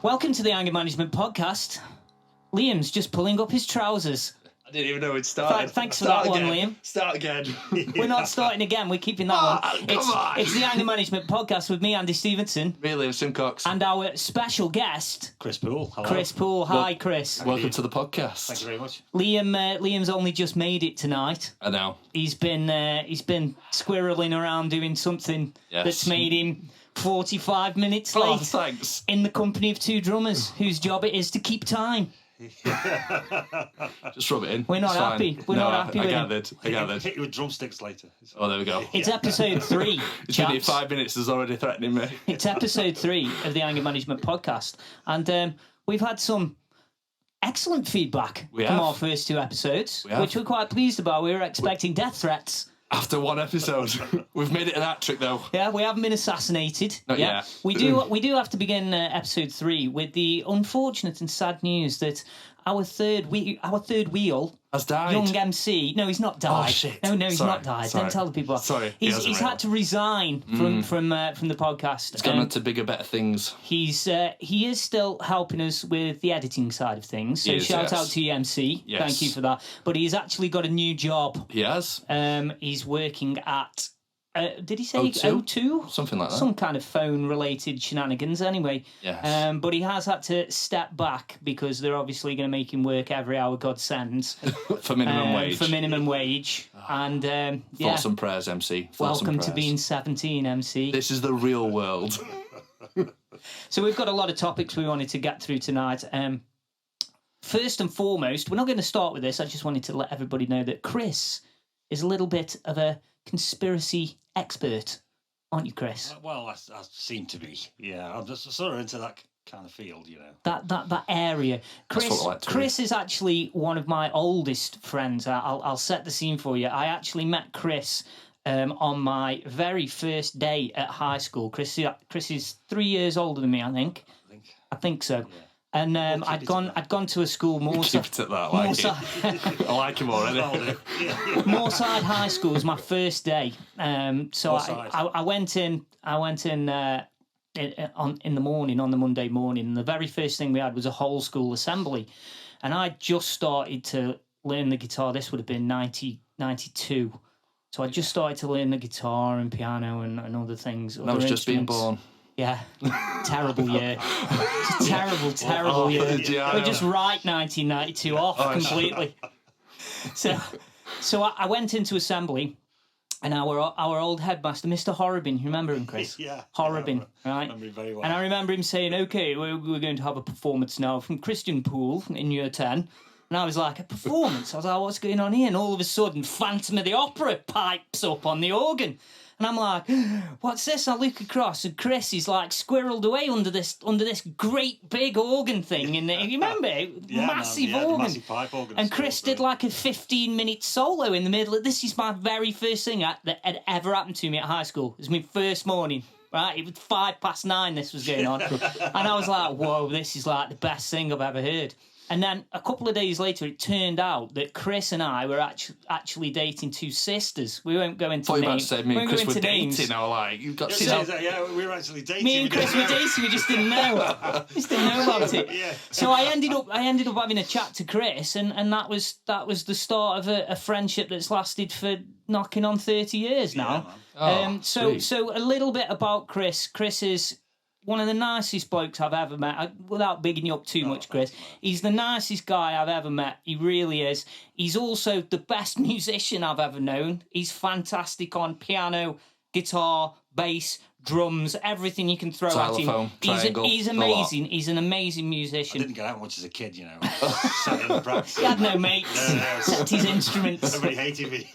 Welcome to the Anger Management Podcast. Liam's just pulling up his trousers. I didn't even know it started. Thanks for that one, Liam. Start again. We're not starting again. We're keeping that one. It's the Anger Management Podcast with me, Andy Stevenson. Me, Liam Simcox. And our special guest, Chris Poole. Hello. Chris Poole. Hi, Chris. Welcome to the podcast. Thank you very much. Liam's only just made it tonight. I know. He's been squirreling around doing something that's made him 45 minutes late. Oh, thanks. In the company of two drummers whose job it is to keep time. Just rub it in. We're not It's happy. fine. We're not happy I with gathered. I gathered. Hit you with drumsticks later. Oh, there we go. It's episode 3. It's been here 5 minutes. Is already threatening me. It's episode 3 of the Anger Management Podcast, and we've had some excellent feedback from our first 2 episodes, which we're quite pleased about. We were expecting death threats. After 1 episode, we've made it an hat trick though. Yeah, we haven't been assassinated. Not yet. We do have to begin episode 3 with the unfortunate and sad news that our third wheel has died. Young MC. No, he's not died. Oh shit! No, he's not died. Sorry. Don't tell the people. Sorry, he's had to resign from the podcast. He's gone on to bigger, better things. He is still helping us with the editing side of things. So shout out to MC. Yes. Thank you for that. But he's actually got a new job. He has. He's working at. Did he say O2? Something like that. Some kind of phone-related shenanigans, anyway. Yes. But he has had to step back because they're obviously going to make him work every hour God sends. For minimum wage. For minimum wage. And, Thoughts and prayers, MC. Welcome to being 17, MC. This is the real world. So we've got a lot of topics we wanted to get through tonight. First and foremost, we're not going to start with this. I just wanted to let everybody know that Chris is a little bit of a conspiracy expert, aren't you, Chris? Well, I seem to be. Yeah, I'm just sort of into that kind of field, you know. That area. Chris is actually one of my oldest friends. I'll set the scene for you. I actually met Chris on my very first day at high school. Chris is 3 years older than me, I think. I think so. Yeah. And I'd gone to a school Keep it at that, I like him already. Moorside High School was my first day. So I went in in the morning, on the Monday morning, and the very first thing we had was a whole school assembly. And I just started to learn the guitar. This would have been 92. So I just started to learn the guitar and piano and other things. And I was just being born. Yeah, terrible year. Terrible year. We just write 1992 off completely. So I went into assembly, and our old headmaster, Mr. Horrobin, you remember him, Chris? Yeah. Horrobin, right? I remember him very well. And I remember him saying, "Okay, we're going to have a performance now from Christian Poole in year 10." And I was like, a performance? I was like, what's going on here? And all of a sudden, Phantom of the Opera pipes up on the organ. And I'm like, what's this? I look across, and Chris is like squirreled away under this great big organ thing. You remember it? Massive organ. Massive pipe organ. And Chris did like a 15-minute solo in the middle. This is my very first thing that had ever happened to me at high school. It was my first morning. Right, it was 9:05. This was going on, and I was like, "Whoa, this is like the best thing I've ever heard." And then a couple of days later, it turned out that Chris and I were actually dating 2 sisters. We won't go into names. I thought you were about to say me and Chris were dating. I was like, you've got to see that. Yeah, we were actually dating. Me and Chris were dating. We just didn't know. Just didn't know about it. Yeah. So I ended up having a chat to Chris, and that was the start of a friendship that's lasted for knocking on 30 years now. Yeah, so a little bit about Chris. Chris is one of the nicest blokes I've ever met. Without bigging you up too much, Chris, he's the nicest guy I've ever met. He really is. He's also the best musician I've ever known. He's fantastic on piano, guitar, bass, drums, everything you can throw Xylophone, at him. triangle, He's amazing. He's an amazing musician. I didn't get out much as a kid, you know. Sat in the practice. He had no mates. Except his instruments. Everybody hated me.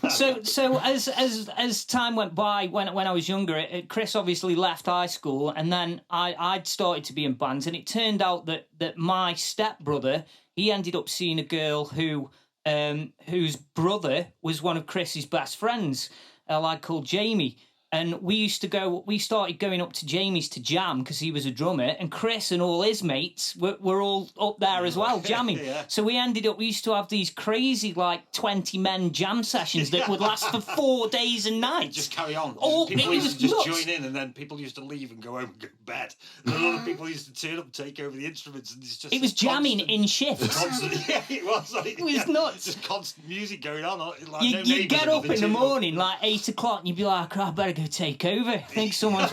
So as time went by, when I was younger, Chris obviously left high school, and then I'd started to be in bands, and it turned out that my stepbrother, he ended up seeing a girl whose brother was one of Chris's best friends, a lad called Jamie. And we started going up to Jamie's to jam because he was a drummer, and Chris and all his mates were all up there as well, jamming. So we used to have these crazy, 20-men jam sessions that would last for 4 days and nights. Just carry on. People used to just join in, and then people used to leave and go home and go to bed. And other people used to turn up and take over the instruments. And it was jamming in shifts. Yeah, it was. It was nuts. Just constant music going on. You'd get up in the morning, 8 o'clock, and you'd be like, I better go take over. I think someone's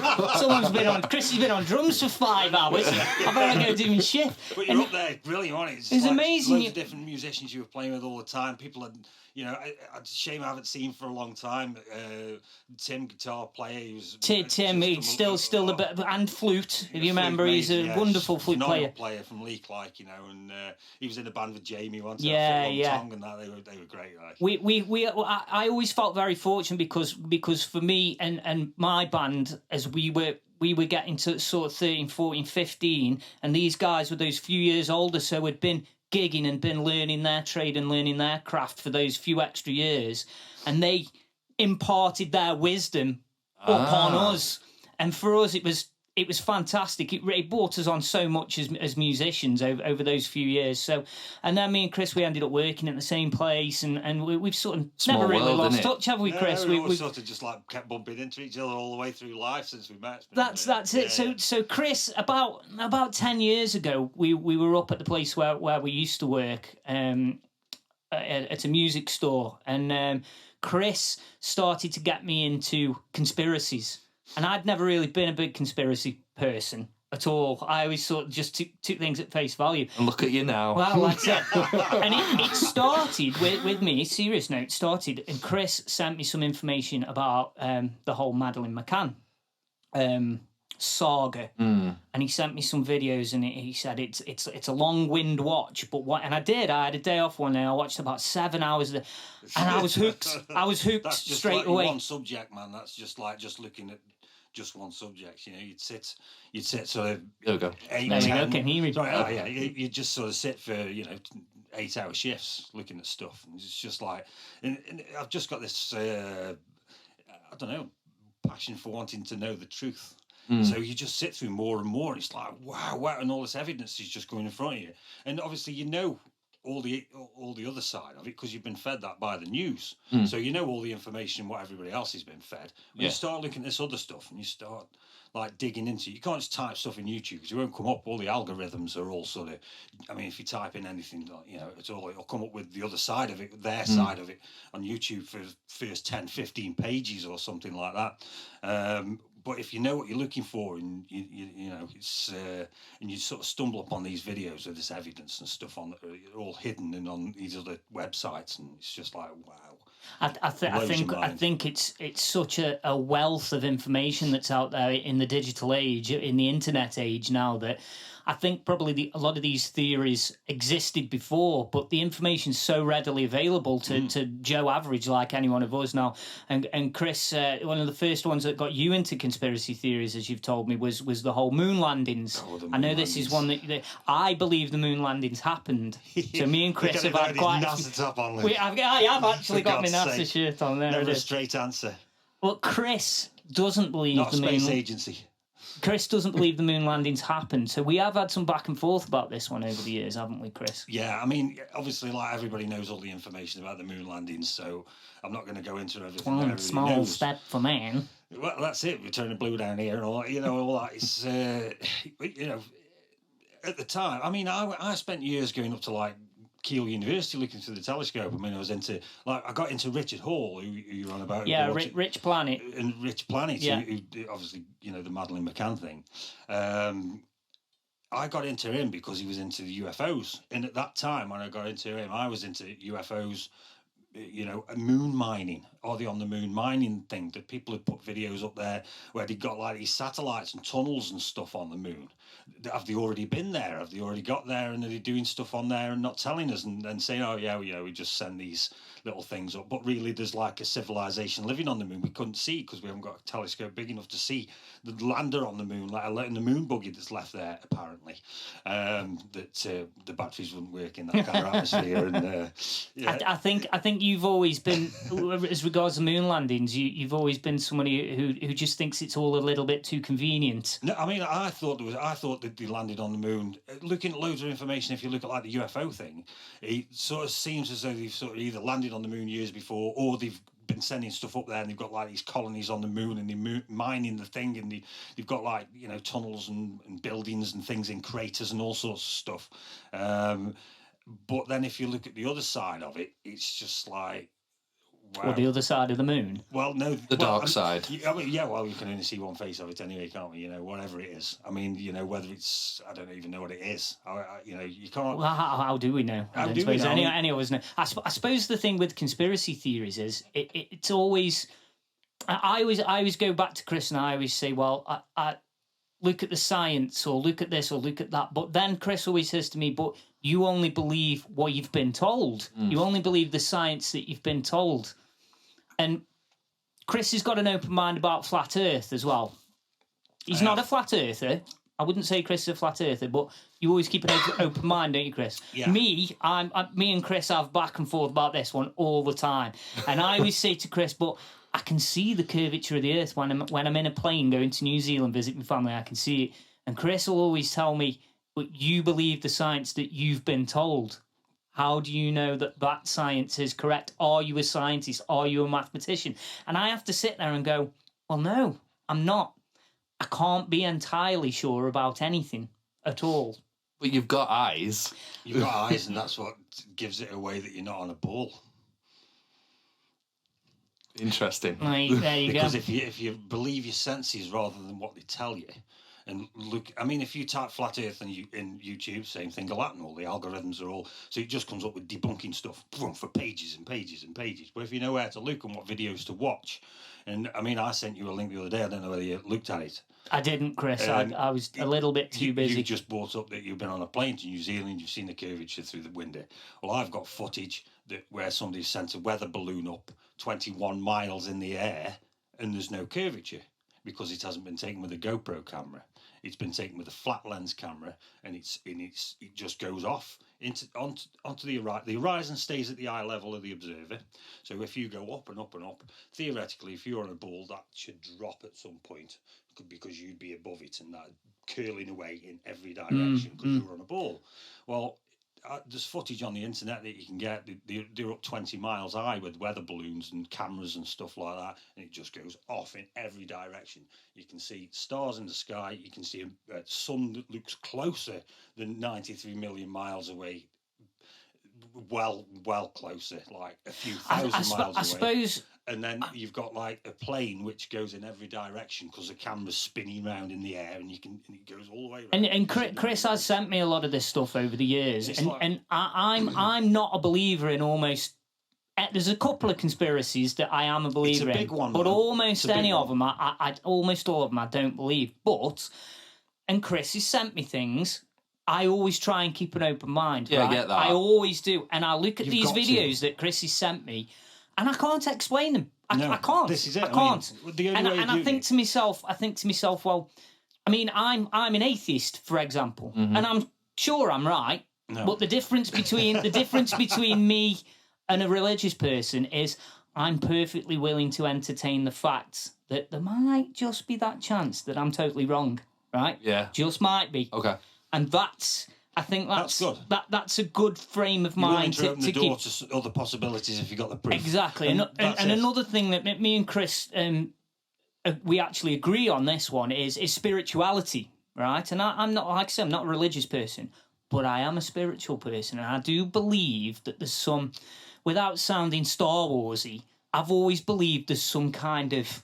been on. Chris has been on drums for 5 hours. I better go do my shift. But you're up there, brilliant, wasn't it? It's amazing. Loads of different musicians you were playing with all the time. People had, it's a shame I haven't seen for a long time. Tim, guitar player, he was Tim, he's still the bit, and flute. If you remember, he's a wonderful flute player from Leek, and he was in a band with Jamie once. Tongue and that they were great. I always felt very fortunate because for me and my band, as we were getting to sort of 13, 14, 15, and these guys were those few years older, so had been gigging and been learning their trade and learning their craft for those few extra years, and they imparted their wisdom upon us. And for us, it was fantastic. It brought us on so much as musicians over those few years. So, and then me and Chris, we ended up working at the same place, and we've sort of never really lost touch, have we, Chris? We've sort of just kept bumping into each other all the way through life since we met. That's it. So Chris, about 10 years ago, we were up at the place where we used to work, at a music store, and Chris started to get me into conspiracies. And I'd never really been a big conspiracy person at all. I always sort of just took things at face value. And look at you now. Well, that's it. And it started with me, serious note, and Chris sent me some information about the whole Madeleine McCann saga. And he sent me some videos, and he said it's a long-wind watch, and I did. I had a day off one day. I watched about 7 hours and I was hooked. That's just straight away. One subject, man. That's just looking at just one subject. You'd sit sort of. There we go. 8, 10. Can you read? You just sort of sit for 8-hour shifts looking at stuff, and it's just and I've just got this I don't know, passion for wanting to know the truth. So you just sit through more and more, and it's like wow, and all this evidence is just going in front of you, and obviously all the other side of it because you've been fed that by the news. So all the information what everybody else has been fed. When you start looking at this other stuff and you start digging into it, you can't just type stuff in YouTube because it won't come up. All the algorithms are all sort of, if you type in anything, it'll come up with the other side of it, their side of it on YouTube for the first 10, 15 pages or something like that. But if you know what you're looking for, and it's and you sort of stumble upon these videos of this evidence and stuff all hidden and on these other websites, and it's just like wow. I think it's such a wealth of information that's out there in the digital age, in the internet age now, that I think probably a lot of these theories existed before, but the information's so readily available to Joe Average, like any one of us now. And Chris, one of the first ones that got you into conspiracy theories, as you've told me, was the whole moon landings. I know this is one that I believe the moon landings happened. So me and Chris have had quite. NASA top on. I have actually got my NASA shirt on there. Never a straight answer. Well, Chris doesn't believe not the space moon. Agency. Chris doesn't believe the moon landings happened, so we have had some back and forth about this one over the years, haven't we, Chris? Yeah, obviously, everybody knows all the information about the moon landings, so I'm not going to go into everything. One small step for man. Well, that's it. We're turning blue down here and all that. All that is, at the time. I spent years going up to Keele University looking through the telescope. I was into I got into Richard Hall, who you're on about. Yeah, Rich Planet. And Rich Planet, yeah. who obviously the Madeleine McCann thing. I got into him because he was into the UFOs, and at that time when I got into him, I was into UFOs. Moon mining, or the on the moon mining thing, that people had put videos up there where they got these satellites and tunnels and stuff on the moon. Have they already been there? Have they already got there? And are they doing stuff on there and not telling us and saying, oh yeah, we just send these little things up. But really there's a civilization living on the moon. We couldn't see because we haven't got a telescope big enough to see the lander on the moon, let alone the moon buggy that's left there apparently. That the batteries wouldn't work in that kind of atmosphere. And I think think you've always been, as regards to moon landings, you've always been somebody who just thinks it's all a little bit too convenient. No, I mean, I thought that they landed on the moon. Looking at loads of information, if you look at like the UFO thing, it sort of seems as though they've sort of either landed on the moon years before, or they've been sending stuff up there, and they've got like these colonies on the moon, and they're mining the thing, and they've got like, you know, tunnels and buildings and things in craters and all sorts of stuff. But then if you look at the other side of it, it's just like, wow. Or the other side of the moon. Well, no, the dark side. I mean, yeah, well, you can only see one face of it anyway, can't we? You know, whatever it is. I mean, you know, whether it's, I don't even know what it is. You know, you can't. Well, how do we know? How do we know? Any of us know. I suppose the thing with conspiracy theories is it's always. I always go back to Chris, and I always say, well, I look at the science, or look at this, or look at that. But then Chris always says to me, but you only believe what you've been told. You only believe the science that you've been told. And Chris has got an open mind about flat Earth as well. He's not a flat earther. I wouldn't say Chris is a flat earther, but you always keep an open mind, don't you, Chris? Yeah. Me and Chris have back and forth about this one all the time. And I always say to Chris, but I can see the curvature of the Earth when I'm in a plane going to New Zealand, visit my family, I can see it. And Chris will always tell me, but you believe the science that you've been told. How do you know that science is correct? Are you a scientist? Are you a mathematician? And I have to sit there and go, well, no, I'm not. I can't be entirely sure about anything at all. But you've got eyes. You've got eyes, and that's what gives it away that you're not on a ball. Interesting. There you go. Because if you believe your senses rather than what they tell you, and look, I mean, if you type flat Earth in YouTube, same thing will happen. All the algorithms are all, so it just comes up with debunking stuff for pages and pages and pages. But if you know where to look and what videos to watch, and I mean, I sent you a link the other day. I don't know whether you looked at it. I didn't, Chris. I was a little bit too busy. You just brought up that you've been on a plane to New Zealand. You've seen the curvature through the window. Well, I've got footage where somebody sent a weather balloon up 21 miles in the air, and there's no curvature because it hasn't been taken with a GoPro camera. It's been taken with a flat lens camera, and it just goes off onto the horizon. The horizon stays at the eye level of the observer. So if you go up and up and up, theoretically, if you're on a ball, that should drop at some point because you'd be above it, and that curling away in every direction because you're on a ball. Well, there's footage on the internet that you can get. They're up 20 miles high with weather balloons and cameras and stuff like that, and it just goes off in every direction. You can see stars in the sky. You can see a sun that looks closer than 93 million miles away. Well closer, like a few thousand miles away. I suppose. And then you've got like a plane which goes in every direction because the camera's spinning around in the air, and it goes all the way around. And Chris has sent me a lot of this stuff over the years, and I'm not a believer in almost. There's a couple of conspiracies that I am a believer in. It's a big one, but almost any of them, almost all of them, I don't believe. And Chris has sent me things. I always try and keep an open mind. Yeah, right? I get that. I always do, and I look at these videos that Chris has sent me. And I can't explain them. I can't. This is it. I can't. I think to myself, well, I mean, I'm an atheist, for example, and I'm sure I'm right. No. But the difference between me and a religious person is I'm perfectly willing to entertain the fact that there might just be that chance that I'm totally wrong. Right? Yeah. Just might be. Okay. And I think that's good. That's a good frame of You're willing mind to open the door to other possibilities if you got the proof. Exactly, and another thing that me and Chris we actually agree on this one is spirituality, right? And I'm not, like I said, I'm not a religious person, but I am a spiritual person, and I do believe that there's some, without sounding Star Warsy, I've always believed there's some kind of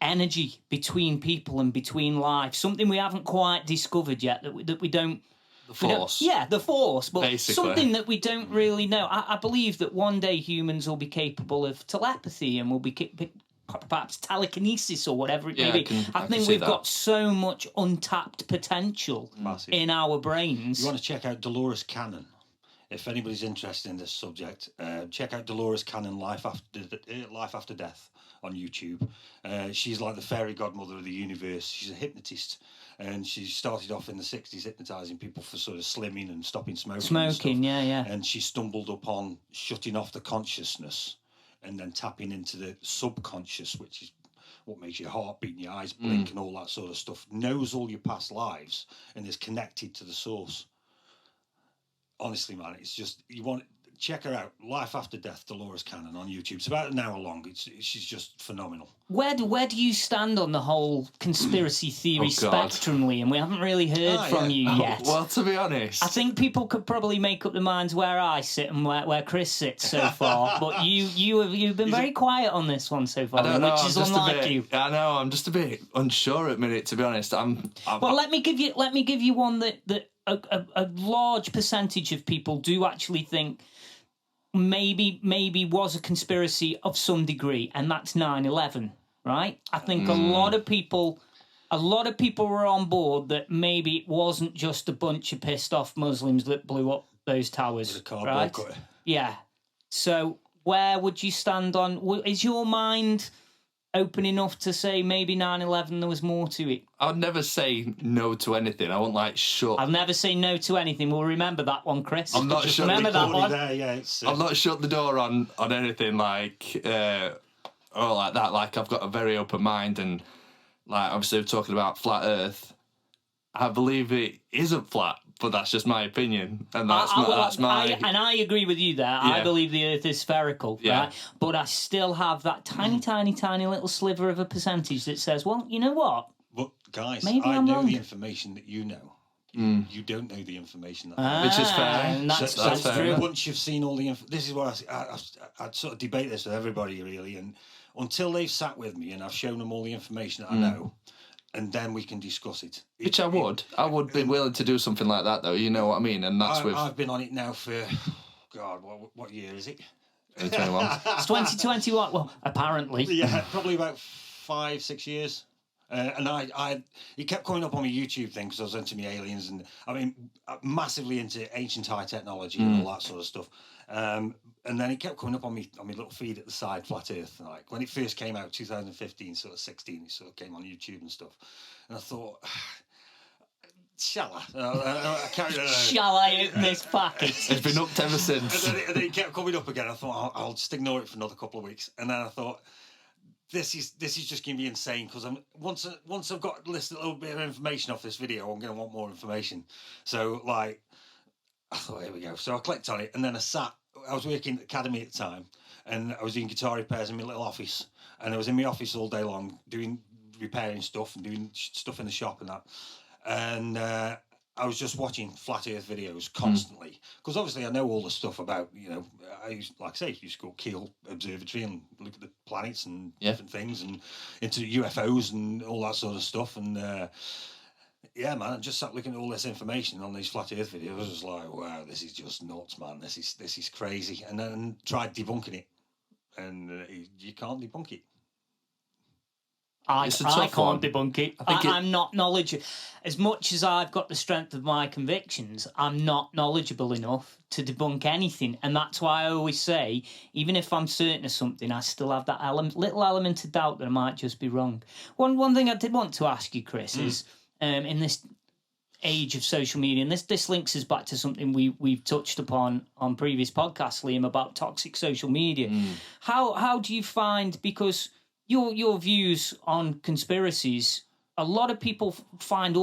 energy between people and between life, something we haven't quite discovered yet that we don't. The Force. The Force, but basically something that we don't really know. I believe that one day humans will be capable of telepathy and will be perhaps telekinesis or whatever it may be. I think we've got so much untapped potential in our brains. You want to check out Dolores Cannon. if anybody's interested in this subject, check out Dolores Cannon, Life After Death on YouTube. She's like the fairy godmother of the universe. She's a hypnotist, and she started off in the 60s hypnotising people for sort of slimming and stopping smoking. Smoking, yeah. And she stumbled upon shutting off the consciousness and then tapping into the subconscious, which is what makes your heart beat and your eyes blink and all that sort of stuff. Knows all your past lives and is connected to the source. Honestly, man, it's just, you want, check her out. Life After Death, Dolores Cannon on YouTube. It's about an hour long. She's just phenomenal. Where do you stand on the whole conspiracy theory spectrum, Liam? We haven't really heard from you yet. Well, to be honest, I think people could probably make up their minds where I sit and where Chris sits so far. But you've been very quiet on this one so far, which is unlike you. I know. I'm just a bit unsure at the minute. To be honest, well, let me give you one that a large percentage of people do actually think maybe was a conspiracy of some degree, and that's 9/11, right? I think a lot of people were on board that maybe it wasn't just a bunch of pissed off Muslims that blew up those towers, right? Yeah. So where would you stand on? Is your mind open enough to say maybe 9/11 there was more to it? I'd never say no to anything. I won't shut. I'll never say no to anything. We'll remember that one, Chris. I'm not shut. Remember that one. I'm not shut the door on anything or like that. Like, I've got a very open mind, and like, obviously we're talking about flat Earth. I believe it isn't flat, but that's just my opinion, and that's my. And I agree with you there. Yeah. I believe the Earth is spherical, right? But I still have that tiny little sliver of a percentage that says, well, you know what? But guys, maybe I I'm know wrong. the information that you know. You don't know the information that which is fair. That's true. Once you've seen all the this is what I sort of debate this with everybody really, and until they've sat with me and I've shown them all the information that I know, and then we can discuss it. Which I would be willing to do something like that, though. You know what I mean? And that's I've been on it now for, God, what year is it? 2021. It's 2021. Well, apparently. Yeah, probably about 5-6 years. And he kept coming up on my YouTube thing because I was into me aliens, and I mean, massively into ancient high technology and all that sort of stuff. And then it kept coming up on me little feed at the side, Flat Earth. Like when it first came out, 2015, sort of 16, it sort of came on YouTube and stuff. And I thought, shall I? Shall I open this packet? It's been up ever since. And then it kept coming up again. I thought, I'll just ignore it for another couple of weeks. And then I thought, this is just going to be insane, because once I've got a little bit of information off this video, I'm going to want more information. So like, I thought, here we go. So I clicked on it, and then I was working at the academy at the time, and I was doing guitar repairs in my little office, and I was in my office all day long repairing stuff and doing stuff in the shop and that. And I was just watching flat Earth videos constantly, because obviously I know all the stuff about, I used to go Kiel Observatory and look at the planets and different things, and into UFOs and all that sort of stuff. And yeah, man, I just sat looking at all this information on these flat Earth videos. I was just like, wow, this is just nuts, man. This is crazy. And then tried debunking it, and you can't debunk it. I can't debunk it. I'm not knowledgeable. As much as I've got the strength of my convictions, I'm not knowledgeable enough to debunk anything. And that's why I always say, even if I'm certain of something, I still have that little element of doubt that I might just be wrong. One thing I did want to ask you, Chris, is in this age of social media, and this links us back to something we've touched upon on previous podcasts, Liam, about toxic social media. How do you find, because your views on conspiracies, a lot of people find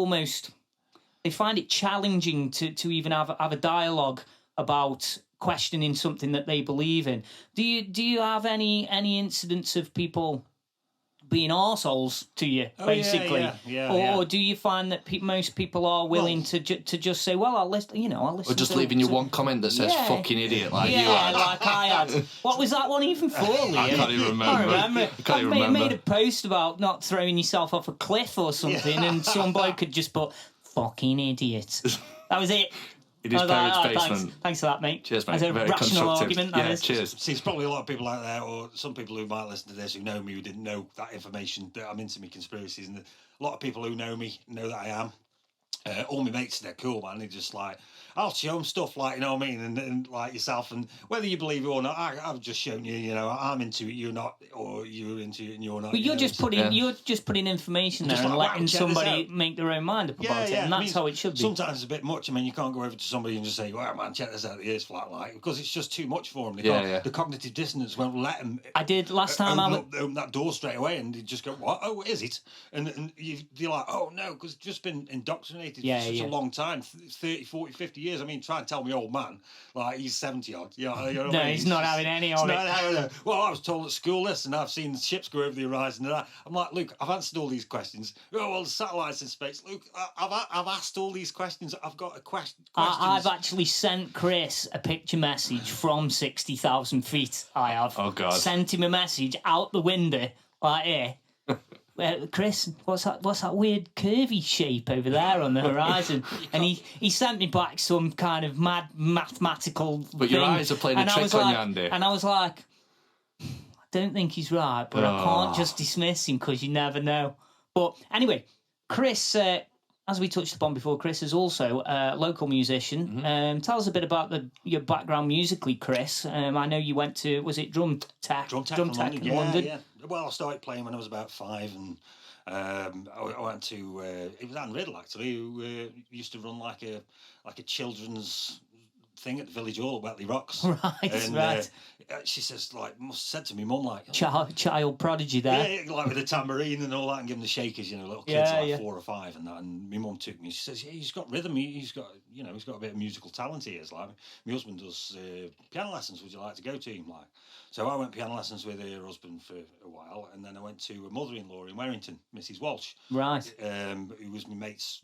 it challenging to even have a dialogue about questioning something that they believe in. Do you have any incidents of people being arseholes to you, basically? Or do you find that most people are willing to just say, well, I'll listen. Or just leaving you one comment that says "fucking idiot" like you had. Like I had. What was that one even for, Liam? I can't even remember. I made a post about not throwing yourself off a cliff or something, and some bloke had just put "fucking idiot." That was it. In his parents' basement. Thanks for that, mate. Cheers, mate. That's a very rational constructive. argument. Cheers. See, there's probably a lot of people out there, or some people who might listen to this who know me, who didn't know that information, that I'm into me conspiracies, and a lot of people who know me know that I am. All my mates, they're cool, man. They're just like, I'll show them stuff like, you know what I mean, and like yourself, and whether you believe it or not, I've just shown you, you know, I'm into it, you're not, or you're into it and you're not. But you're just putting information there and letting somebody make their own mind up about it, and that's how it should be. Sometimes it's a bit much. I mean, you can't go over to somebody and just say, "Well, man, check this out, the ear's flat," like, because it's just too much for them. The cognitive dissonance won't let them. I did last time. Open that door straight away, and you just go, "What? Oh, is it?" And you're like, "Oh no," because it's just been indoctrinated for such a long time, 30, 40, 50 years. I mean, try and tell me, old man, like he's 70 odd. You know what I mean? He's not having any on it. Well, I was told at school this, and I've seen ships go over the horizon. And I'm like, Luke, I've answered all these questions. Oh, well, the satellites in space. Luke, I've asked all these questions. I've got a question. I've actually sent Chris a picture message from 60,000 feet. I have. Oh God. Sent him a message out the window like here. Chris, what's that weird curvy shape over there on the horizon? And he sent me back some kind of mad mathematical But thing. Your eyes are playing a trick on you, Andy. And I was like, I don't think he's right, but I can't just dismiss him because you never know. But anyway, Chris, as we touched upon before, Chris is also a local musician. Tell us a bit about your background musically, Chris. I know you went to, was it Drum Tech in London? Yeah. Well, I started playing when I was about 5, and I went to it was Anne Riddle actually, who used to run like a children's thing at the village hall at Wetley Rocks. Right. She says, like, must have said to me mum, like, child prodigy there. Yeah, like with a tambourine and all that, and give them the shakers, you know, little kids 4 or 5 and that. And my mum took me. She says, yeah, he's got rhythm. He's got a bit of musical talent. He is like. My husband does piano lessons. Would you like to go to him? Like, so I went piano lessons with her husband for a while, and then I went to a mother-in-law in Warrington, Mrs. Walsh, right, who was my mate's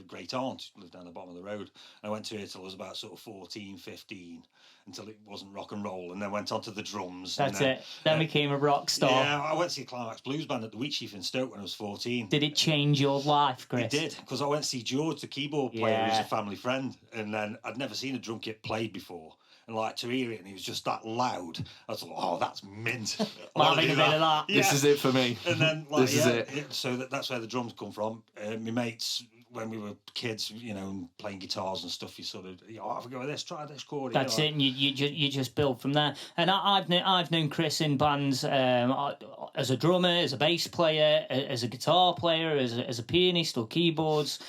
great aunt, lived down the bottom of the road. I went to her till I was about sort of 14, 15, until it wasn't rock and roll, and then went on to the drums. That's it. Then became a rock star. Yeah, I went to see Climax Blues Band at the Wheatsheaf in Stoke when I was 14. Did it change your life, Chris? It did, because I went to see George, the keyboard player, who's a family friend, and then I'd never seen a drum kit played before. And like to hear it, and he was just that loud. I was like, "Oh, that's mint." Having a bit of that. Yeah. This is it for me. And then, like, this is it. So that's where the drums come from. My mates, when we were kids, you know, and playing guitars and stuff, you sort of, have a go with this, try this chord. That's it, and you just build from there. And I've known Chris in bands as a drummer, as a bass player, as a guitar player, as a pianist or keyboards.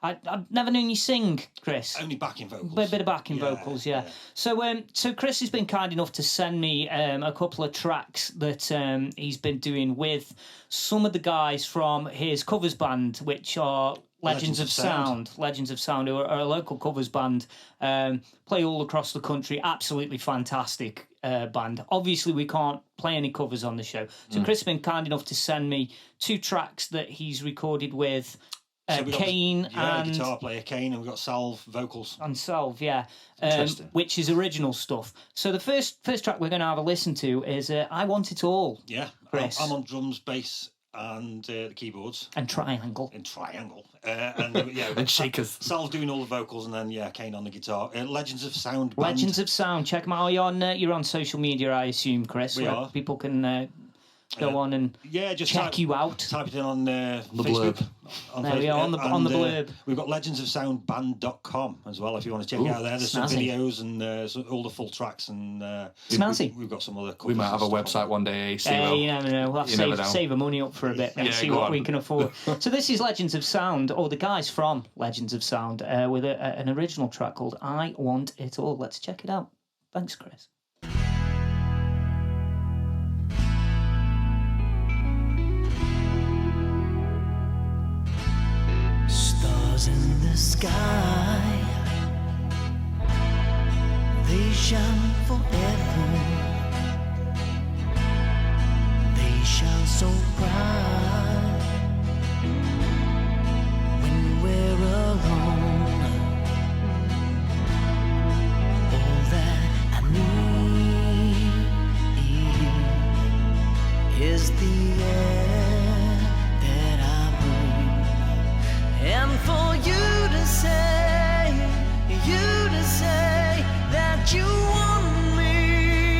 I've never known you sing, Chris. Only backing vocals. A bit of backing vocals, yeah. So Chris has been kind enough to send me a couple of tracks that he's been doing with some of the guys from his covers band, which are Legends of Sound. Legends of Sound, who are a local covers band, play all across the country. Absolutely fantastic band. Obviously, we can't play any covers on the show. So Chris has been kind enough to send me 2 tracks that he's recorded with Kane and guitar player Kane, and we've got Salve vocals. And Salve, which is original stuff. So the first track we're going to have a listen to is "I Want It All." Yeah, Chris. I'm on drums, bass, and the keyboards. And triangle. And shakers. Salve doing all the vocals, and then Kane on the guitar. Legends of Sound. Legends of Sound. Check them out. You're on social media, I assume, Chris. We are. People can go on and just check you out. Type it in on the Facebook. blurb. There we are on the blurb. We've got legendsofsoundband.com as well if you want to check it out there. There's some videos and all the full tracks, and snazzy. We've got some other. We might have a website one day. You never know. We'll have to save the money up for a bit and see what we can afford. So this is Legends of Sound, or the guys from Legends of Sound, with an original track called "I Want It All." Let's check it out. Thanks, Chris. Stars in the sky, they shine forever. They shine so bright when we're alone. All that I need is the air that I breathe. And for you to say that you want me,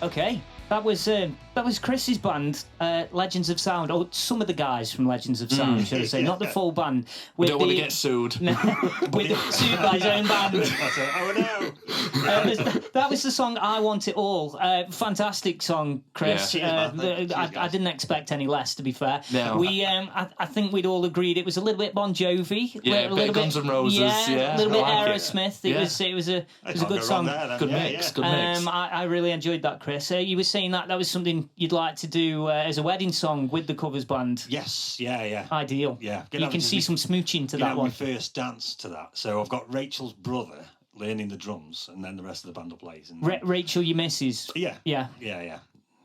Okay, that was Chris's band, Legends of Sound. Oh, some of the guys from Legends of Sound, should I say, not the full band. We don't want to get sued. Sued by his own band. Oh no! That was the song "I Want It All." Fantastic song, Chris. Yeah. Cheers, I didn't expect any less, to be fair. No. We, I think we'd all agreed it was a little bit Bon Jovi, Yeah, a little bit Guns N' Roses. Yeah, a little bit I like it. Aerosmith. Yeah. It was a good song. Good mix. Good mix. I really enjoyed that, Chris. You were saying that was something you'd like to do as a wedding song with the covers band. Yes, yeah. Ideal. Yeah. You can see some smooching to that one. My first dance to that. So I've got Rachel's brother learning the drums, and then the rest of the band will play. Rachel, your missus. Yeah. Yeah.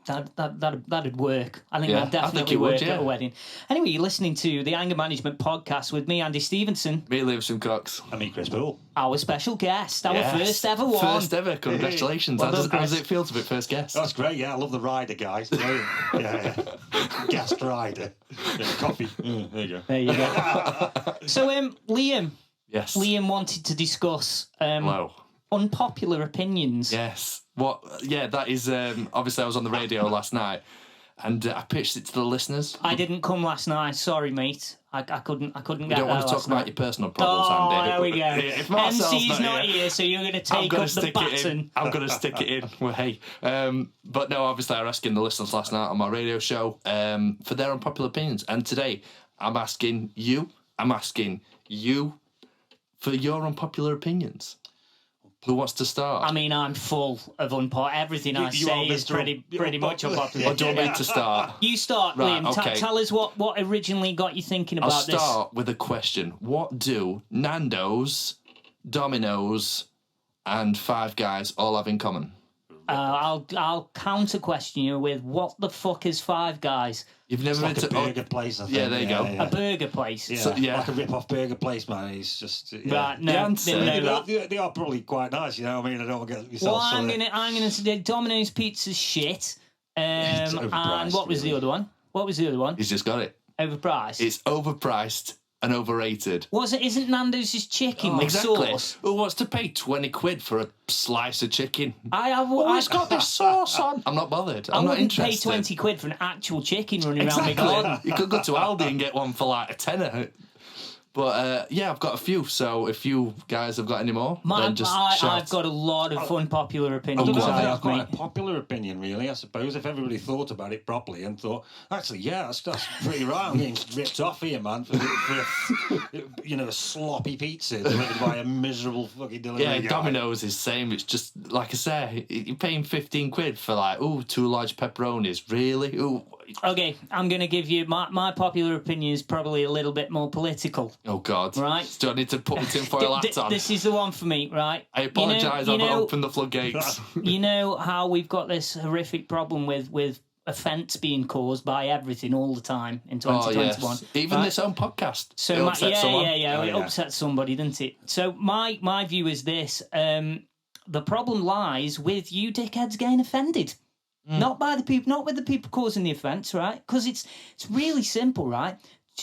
That'd work. I think that'd definitely work at a wedding. Anyway, you're listening to the Anger Management Podcast with me, Andy Stevenson. Me, Lewison Cox. And me, Chris Poole. Our special guest, our first ever one. First ever, congratulations. How does it feel to be first guest? That's great, yeah. I love the rider, guys. Yeah. Guest rider. Yeah, coffee. There you go. There you go. So, Liam. Yes. Liam wanted to discuss unpopular opinions. Yes. That is, obviously I was on the radio last night and I pitched it to the listeners. I didn't come last night, sorry mate. I couldn't get there. We don't want to talk about your personal problems, Andy. There we go. If Marcel's MC's not here, so you're going to take up the baton. I'm going to stick it in. Well, hey. But no, obviously I was asking the listeners last night on my radio show for their unpopular opinions. And today I'm asking you for your unpopular opinions. Who wants to start? I mean, I'm full of everything I say is pretty much unpopular. Or do you want me to start? You start, Right, Liam. okay. Tell us what originally got you thinking about this. I'll start with a question. What do Nando's, Domino's, and Five Guys all have in common? I'll counter question you with what the fuck is Five Guys? You've never been Like to a burger place, I think. Yeah, there you go. Yeah. A burger place. Yeah, like a rip-off burger place, man. It's just Right. No, The answer- didn't know that. They are probably quite nice, you know what I mean? I don't want to get myself. Well, I'm gonna say Domino's pizza's shit. It's And overpriced, what was the really. other one? What was the other one? He's just got it. Overpriced. It's overpriced and overrated. Isn't Nando's just chicken with Exactly. sauce? Who wants to pay 20 quid for a slice of chicken? It's got this sauce on. I'm not bothered. I'm not wouldn't pay interested. 20 quid for an actual chicken running around my Exactly. garden. You could go to Aldi and get one for like a tenner. But I've got a few. So if you guys have got any more, then just shout. I've got a lot of unpopular opinions. go on. I I've have, got mate. a popular opinion, really. I suppose if everybody thought about it properly and thought, actually, yeah, that's pretty right. I'm getting ripped off here, man, for a sloppy pizza delivered by a miserable fucking delivery Yeah, guy. Domino's is same. It's just like I say, you're paying 15 quid for like, 2 large pepperonis. Really? Ooh. Okay, I'm going to give you my popular opinion is probably a little bit more political. Oh God! Right. Do I need to put my tinfoil hat on? This is the one for me, right? I apologise. I've opened the floodgates. You know how we've got this horrific problem with offence being caused by everything all the time in 2021. Yes. Even this own podcast. So it upsets someone. it upsets somebody, doesn't it? So my view is this: the problem lies with you dickheads getting offended. Not by the people, not with the people causing the offence, right? Because it's really simple, right?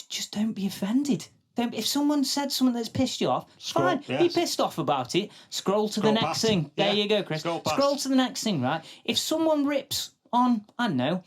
Just don't be offended. If someone said something that's pissed you off, fine, be pissed off about it. Scroll to the next past. thing. Yeah. There you go, Chris. Scroll to the next thing, right? If someone rips on, I don't know,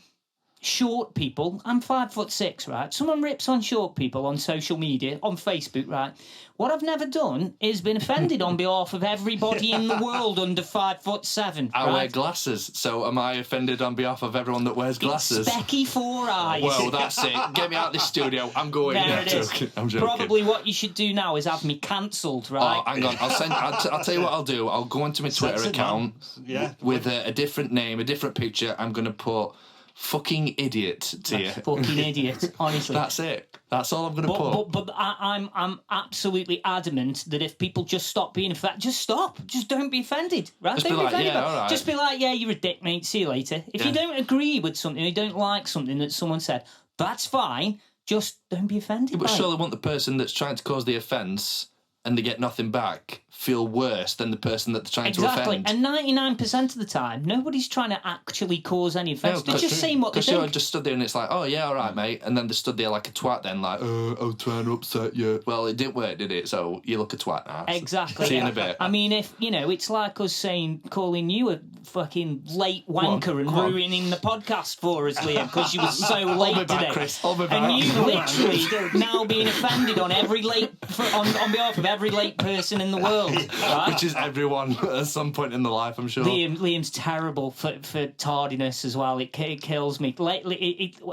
short people, I'm 5'6", right? Someone rips on short people on social media, on Facebook, right? What I've never done is been offended on behalf of everybody in the world under 5'7". I wear glasses, so am I offended on behalf of everyone that wears glasses? It's specky 4 eyes. Well, that's it. Get me out of this studio. I'm going. There it is. I'm joking. Probably what you should do now is have me cancelled, right? Oh, hang on. I'll tell you what I'll do. I'll go onto my Twitter Censored, account man. with a different name, a different picture. I'm going to put fucking idiot to you. Fucking idiot, honestly. That's it. That's all I'm going to put. But I'm absolutely adamant that if people just stop being offended, just stop. Just don't be offended, right? Just don't be like, offended. yeah, all right. Just be like, yeah, you're a dick, mate. See you later. If you don't agree with something, you don't like something that someone said, that's fine. Just don't be offended. But by it. surely want the person that's trying to cause the offence and they get nothing back feel worse than the person that they're trying to offend. And 99% of the time, nobody's trying to actually cause any offence. They're just saying what they think. Because you're just stood there and it's like, oh, yeah, all right, mate. And then they stood there like a twat then, like, I'm trying to upset you. Well, it didn't work, did it? So you look a twat now. Exactly. See you in a bit. I mean, if, it's like us calling you a fucking late wanker and ruining the podcast for us, Liam, because you were so late today. Chris. Hold me back. And you literally now being offended on every on behalf of every late person in the world. Right? Which is everyone at some point in their life, I'm sure. Liam's terrible for tardiness as well. It kills me.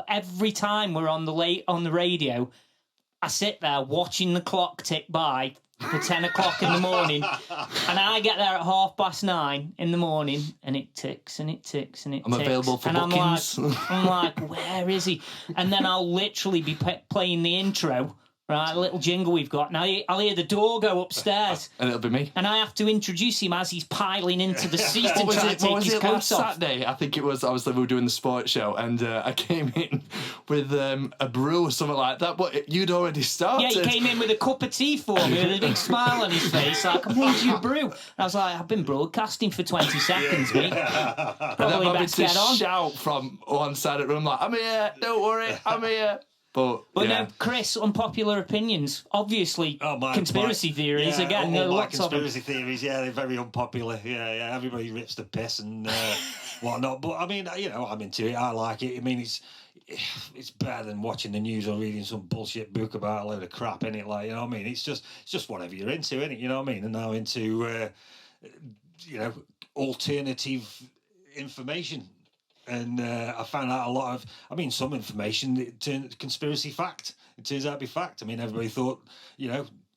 Every time we're on the radio, I sit there watching the clock tick by for 10 o'clock in the morning, and I get there at 9:30 in the morning, and it ticks and it ticks and it I'm ticks. available for and bookings. I'm like, where is he? And then I'll literally be playing the intro. Right, a little jingle we've got. Now I'll hear the door go upstairs. And it'll be me. And I have to introduce him as he's piling into the seat and trying to take his coat last off. Saturday? I think it was, obviously we were doing the sports show, and I came in with a brew or something like that, but you'd already started. Yeah, he came in with a cup of tea for me with a big smile on his face, like, I'm here's your brew. And I was like, I've been broadcasting for 20 seconds, mate. Probably best get on. Shout from one side of the room, like, I'm here, don't worry, I'm here. But yeah. No, Chris, unpopular opinions. Obviously, conspiracy theories. Again, lots of conspiracy theories. Yeah, they're very unpopular. Yeah. Everybody rips the piss and whatnot. But I mean, I'm into it. I like it. I mean, it's better than watching the news or reading some bullshit book about a load of crap in it. Like, you know what I mean? It's just whatever you're into, innit? You know what I mean? And now into alternative information. And I found out a lot of, some information, it turned conspiracy fact. It turns out to be fact. I mean, everybody thought,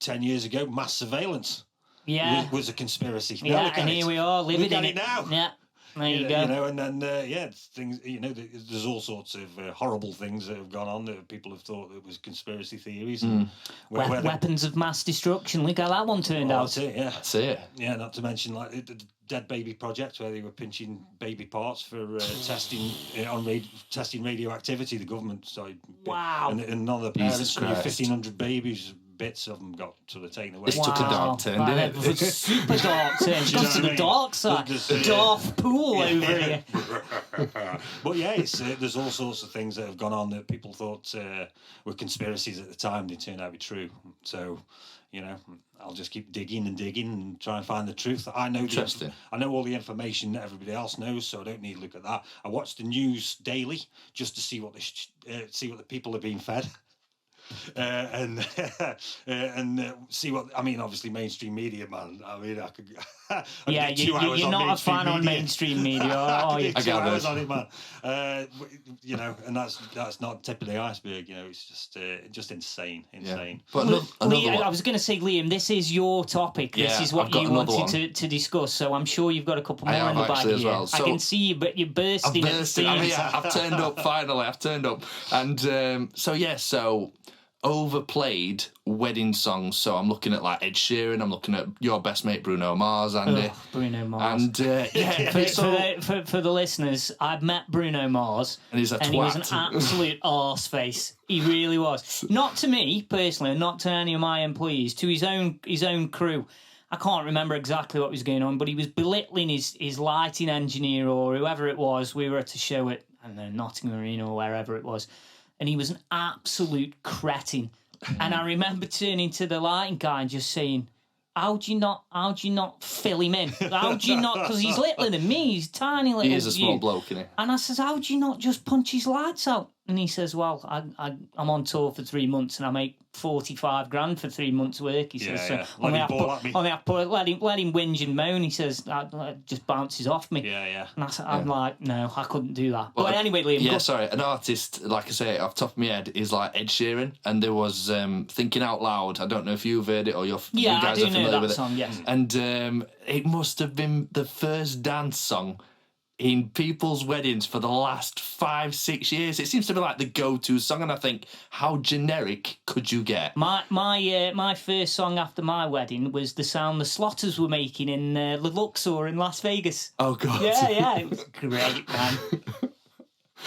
10 years ago, mass surveillance was a conspiracy. Yeah, and here we are living in it now. Yeah, there you go. And then, things, there's all sorts of horrible things that have gone on that people have thought it was conspiracy theories. And weapons of mass destruction. Look how that one turned out. That's it, yeah. That's it. Yeah, not to mention, like, the Dead Baby Project, where they were pinching baby parts for testing testing radioactivity. The government started. Wow. And none of the parents, 1,500 babies, bits of them got sort of taken away. This took a dark turn, didn't it? It was a super dark turn. It's gone to the dark side. Darth Poole over here. But yeah, there's all sorts of things that have gone on that people thought were conspiracies at the time. They turned out to be true. So, I'll just keep digging and try and find the truth. I know all the information that everybody else knows, so I don't need to look at that. I watch the news daily just to see what the people are being fed. And see what obviously mainstream media, man. I mean, I could. You're not a fan on mainstream media, are you? I got 2 hours on it, man. And that's not tip of the iceberg. It's just insane. Yeah. But I was going to say, Liam, this is your topic. This is what you wanted to discuss. So I'm sure you've got a couple more in the bag here. Well. So I can see you, but you're bursting at the seams. I've turned up finally. And so. Overplayed wedding songs. So I'm looking at like Ed Sheeran. I'm looking at your best mate Bruno Mars. Bruno Mars. And for the listeners, I've met Bruno Mars, and he's a twat. He was an absolute arseface. He really was. Not to me personally, not to any of my employees, to his own crew. I can't remember exactly what was going on, but he was belittling his lighting engineer or whoever it was. We were at a show at Nottingham Arena or wherever it was. And he was an absolute cretin. And I remember turning to the lighting guy and just saying, how'd you not fill him in? How'd you not, because he's littler than me, he's tiny little. He is a small bloke, isn't he? And I says, how'd you not just punch his lights out? And he says, well, I'm on tour for 3 months and I make 45 grand for 3 months' work. He says, so only have to let him whinge and moan. He says, that just bounces off me. Yeah. And I'm like, no, I couldn't do that. Well, but anyway, Liam. Yeah, sorry. An artist, like I say, off the top of my head, is like Ed Sheeran. And there was Thinking Out Loud. I don't know if you've heard it or you guys are familiar with it. Song, yes. And it must have been the first dance song in people's weddings for the last 5-6 years. It seems to be like the go-to song, and I think, how generic could you get? My first song after my wedding was the sound the Slotters were making in the Luxor in Las Vegas. Oh God! Yeah, it was great, man.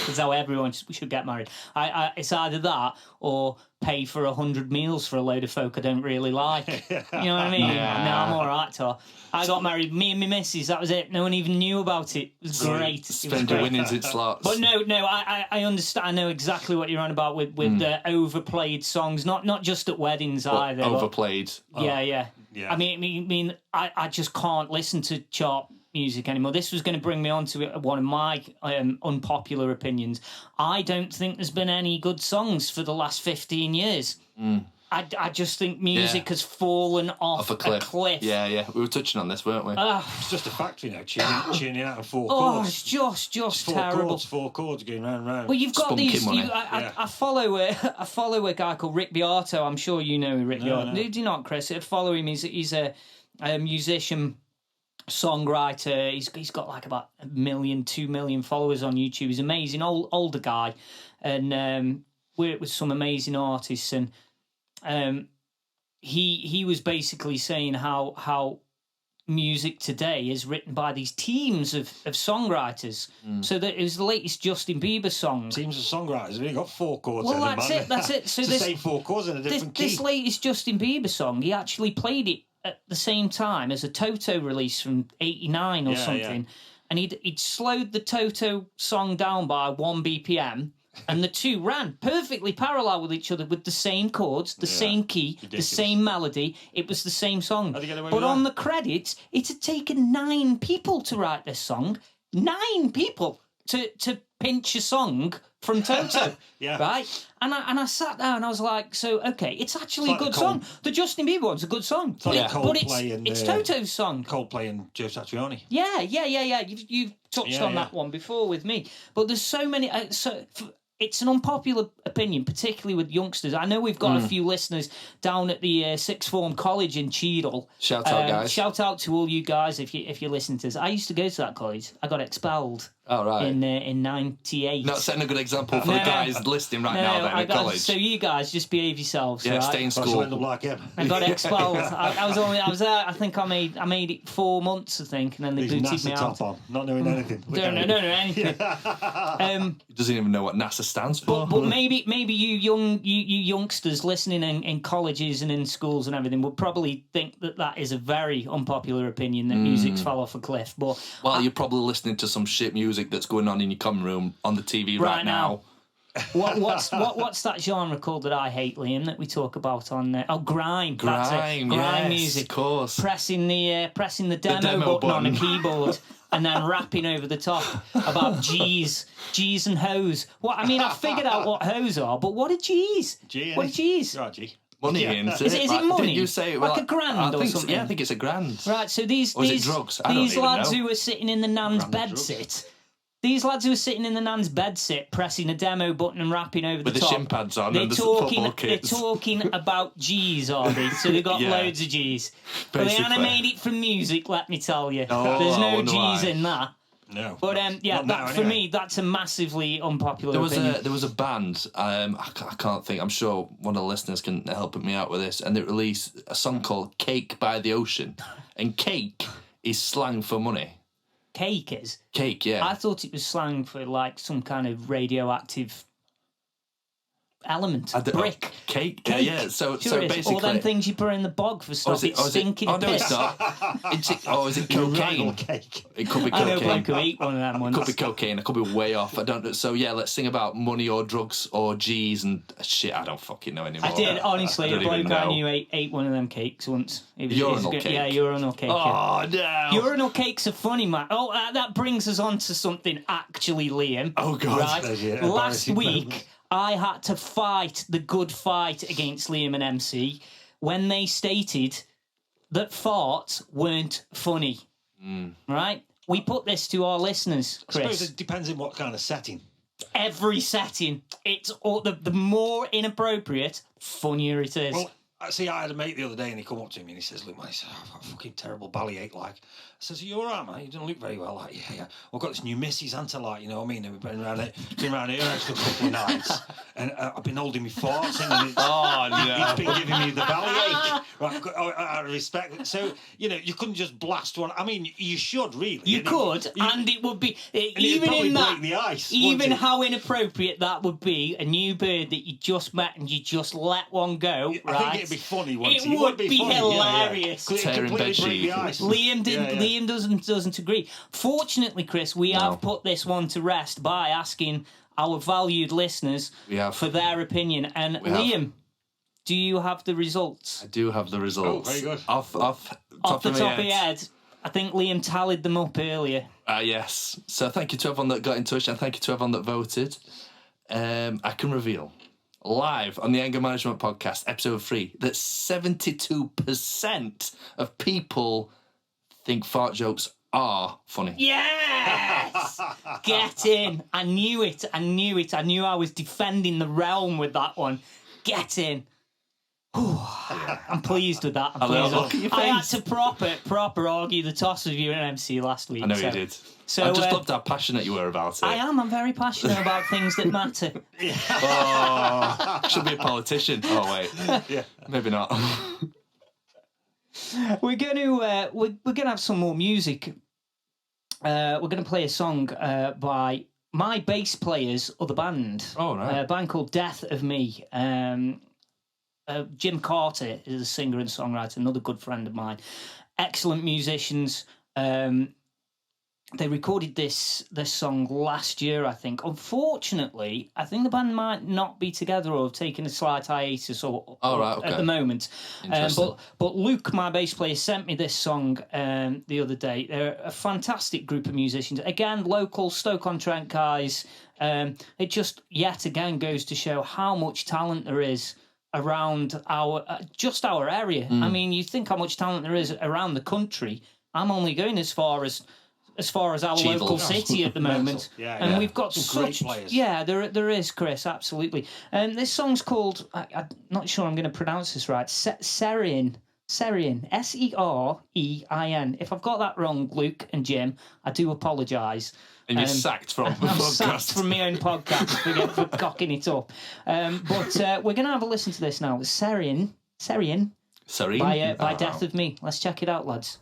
That's how everyone should get married. It's either that or pay for 100 meals for a load of folk I don't really like. You know what I mean? Yeah. No, I'm all right, Tor. I got married, me and my missus, that was it. No one even knew about it. It was great. Spend your winnings in slots. But no, I understand. I know exactly what you're on about with the overplayed songs, not just at weddings either. Overplayed. Yeah. I mean, I just can't listen to chart music anymore. This was going to bring me on to one of my unpopular opinions. I don't think there's been any good songs for the last 15 years. I just think music has fallen off a cliff. Yeah. We were touching on this, weren't we? It's just a factory now, tuning out of four Oh, chords. it's just Four terrible. chords going round and round. Well, you've got Spunky these. money. I follow a guy called Rick Beato. I'm sure you know Rick Beato. No. Do you not, Chris? I'd follow him. He's a musician, songwriter. He's got like about 1 million, 2 million followers on YouTube. He's amazing, older guy, and worked with some amazing artists. And he was basically saying how music today is written by these teams of songwriters. So that it was the latest Justin Bieber song. Teams of songwriters, we've got four chords. Well, in them, that's it. So it's this the same four chords in a different key. this latest Justin Bieber song, he actually played it at the same time as a Toto release from '89 or something, and he'd slowed the Toto song down by 1 BPM. And the two ran perfectly parallel with each other with the same chords, the same key, the same melody. It was the same song. But on the credits, it had taken 9 people to write this song. 9 people to pinch a song from Toto. Right? And I sat down and I was like, so, okay, it's actually a good song. The Justin Bieber one's a good song. But it's Toto's song. Coldplay and Joe Satriani. Yeah. You've touched on that one before with me. But there's so many... it's an unpopular opinion, particularly with youngsters. I know we've got a few listeners down at the sixth form college in Cheadle. Shout out, guys. Shout out to all you guys if you're listening to this. I used to go to that college. I got expelled. Oh, right. In 98. Not setting a good example for the guys listening right now then at college. So you guys just behave yourselves. Yeah, right? stay in school. I got expelled. I was there. I think I made it 4 months. I think, and then they booted me out. Top on, not knowing anything. Don't know anything. He doesn't even know what NASA stands for. But maybe you youngsters listening in colleges and in schools and everything would probably think that is a very unpopular opinion that music's fell off a cliff. But you're probably listening to some shit music that's going on in your common room on the TV right now. What's that genre called that I hate, Liam, that we talk about on grime. Grime, yes, music, of course. Pressing the demo button on a keyboard and then rapping over the top about G's and hoes. I figured out what hoes are, but what are G's? What are G's? Right, G. Money, is it money? Didn't you say like a grand or something? I think it's a grand. Right, so these drugs? These lads who are sitting in the nan's bedsit. These lads who are sitting in the nan's bedsit, pressing a demo button and rapping over with the top. With the shin pads on and the football kits. They're talking about G's, are they? So they've got loads of G's. But they animate it from music, let me tell you. There's no G's in that. No. But for me, that's a massively unpopular opinion. There was a band, I can't think, I'm sure one of the listeners can help me out with this, and they released a song called Cake by the Ocean. And cake is slang for money. Cake is? Cake, yeah. I thought it was slang for like some kind of radioactive element. Brick. Cake? Yeah. So basically... all them things you put in the bog for stop it stinking piss. No, it's not. Is it cocaine? Cake. It could be cocaine. I know I could eat one of them ones. It could be cocaine. I could be way off. I don't know. So yeah, let's sing about money or drugs or G's and shit. I don't fucking know anymore. I did, honestly. A bloke I knew ate one of them cakes once. Urinal cake? Yeah, urinal cake. Oh, no. Urinal cakes are funny, man. Oh, that brings us on to something actually, Liam. Oh, God. Right? Last week... I had to fight the good fight against Liam and MC when they stated that farts weren't funny. Right? We put this to our listeners, Chris. I suppose it depends on what kind of setting. Every setting. It's all, the more inappropriate, funnier it is. Well, see, I had a mate the other day and he come up to me and he says, look, man, he said, I've got a fucking terrible ballyache, like. I says, are you all right, man? You don't look very well. Like, yeah. I've got this new missus, Anta, like, you know what I mean? And we've been around here actually a couple of nights and I've been holding me farts in and it's been giving me the ballyache. Right, I respect. So you couldn't just blast one. I mean, you should really. You could, and it would be even in that. Break the ice, even how inappropriate that would be. A new bird that you just met and you just let one go. Right? I think it'd be funny. It would be funny. Hilarious. Tearing bedsheet. Liam doesn't agree. Fortunately, Chris, we have put this one to rest by asking our valued listeners for their opinion. And Liam, do you have the results? I do have the results. Oh, very good. Off the top of your head. I think Liam tallied them up earlier. Yes. So thank you to everyone that got in touch and thank you to everyone that voted. I can reveal live on the Anger Management Podcast, episode 3, that 72% of people think fart jokes are funny. Yes! Get in. I knew it. I knew I was defending the realm with that one. Get in. I'm pleased with that. I had to proper argue the toss with you and MC last week. I know you did. So I just loved how passionate you were about it. I'm very passionate about things that matter. Should be a politician. Oh wait, maybe not. We're gonna have some more music. We're gonna play a song by my bass player's other band. Oh right. A band called Death of Me. Jim Carter is a singer and songwriter, another good friend of mine. Excellent musicians. They recorded this song last year, I think. Unfortunately, I think the band might not be together or have taken a slight hiatus at the moment. But Luke, my bass player, sent me this song the other day. They're a fantastic group of musicians. Again, local Stoke-on-Trent guys. It just yet again goes to show how much talent there is around our area. I mean, you think how much talent there is around the country. I'm only going as far as our local city at the moment. And we've got some great players. Yeah, there is, Chris, absolutely. And this song's called, I'm not sure I'm going to pronounce this right, Serein, Serein. If I've got that wrong, Luke and Jim, I do apologise. And you're sacked from the podcast. Sacked from my own podcast for cocking it up. But we're going to have a listen to this now. Serein by Death of Me. Let's check it out, lads.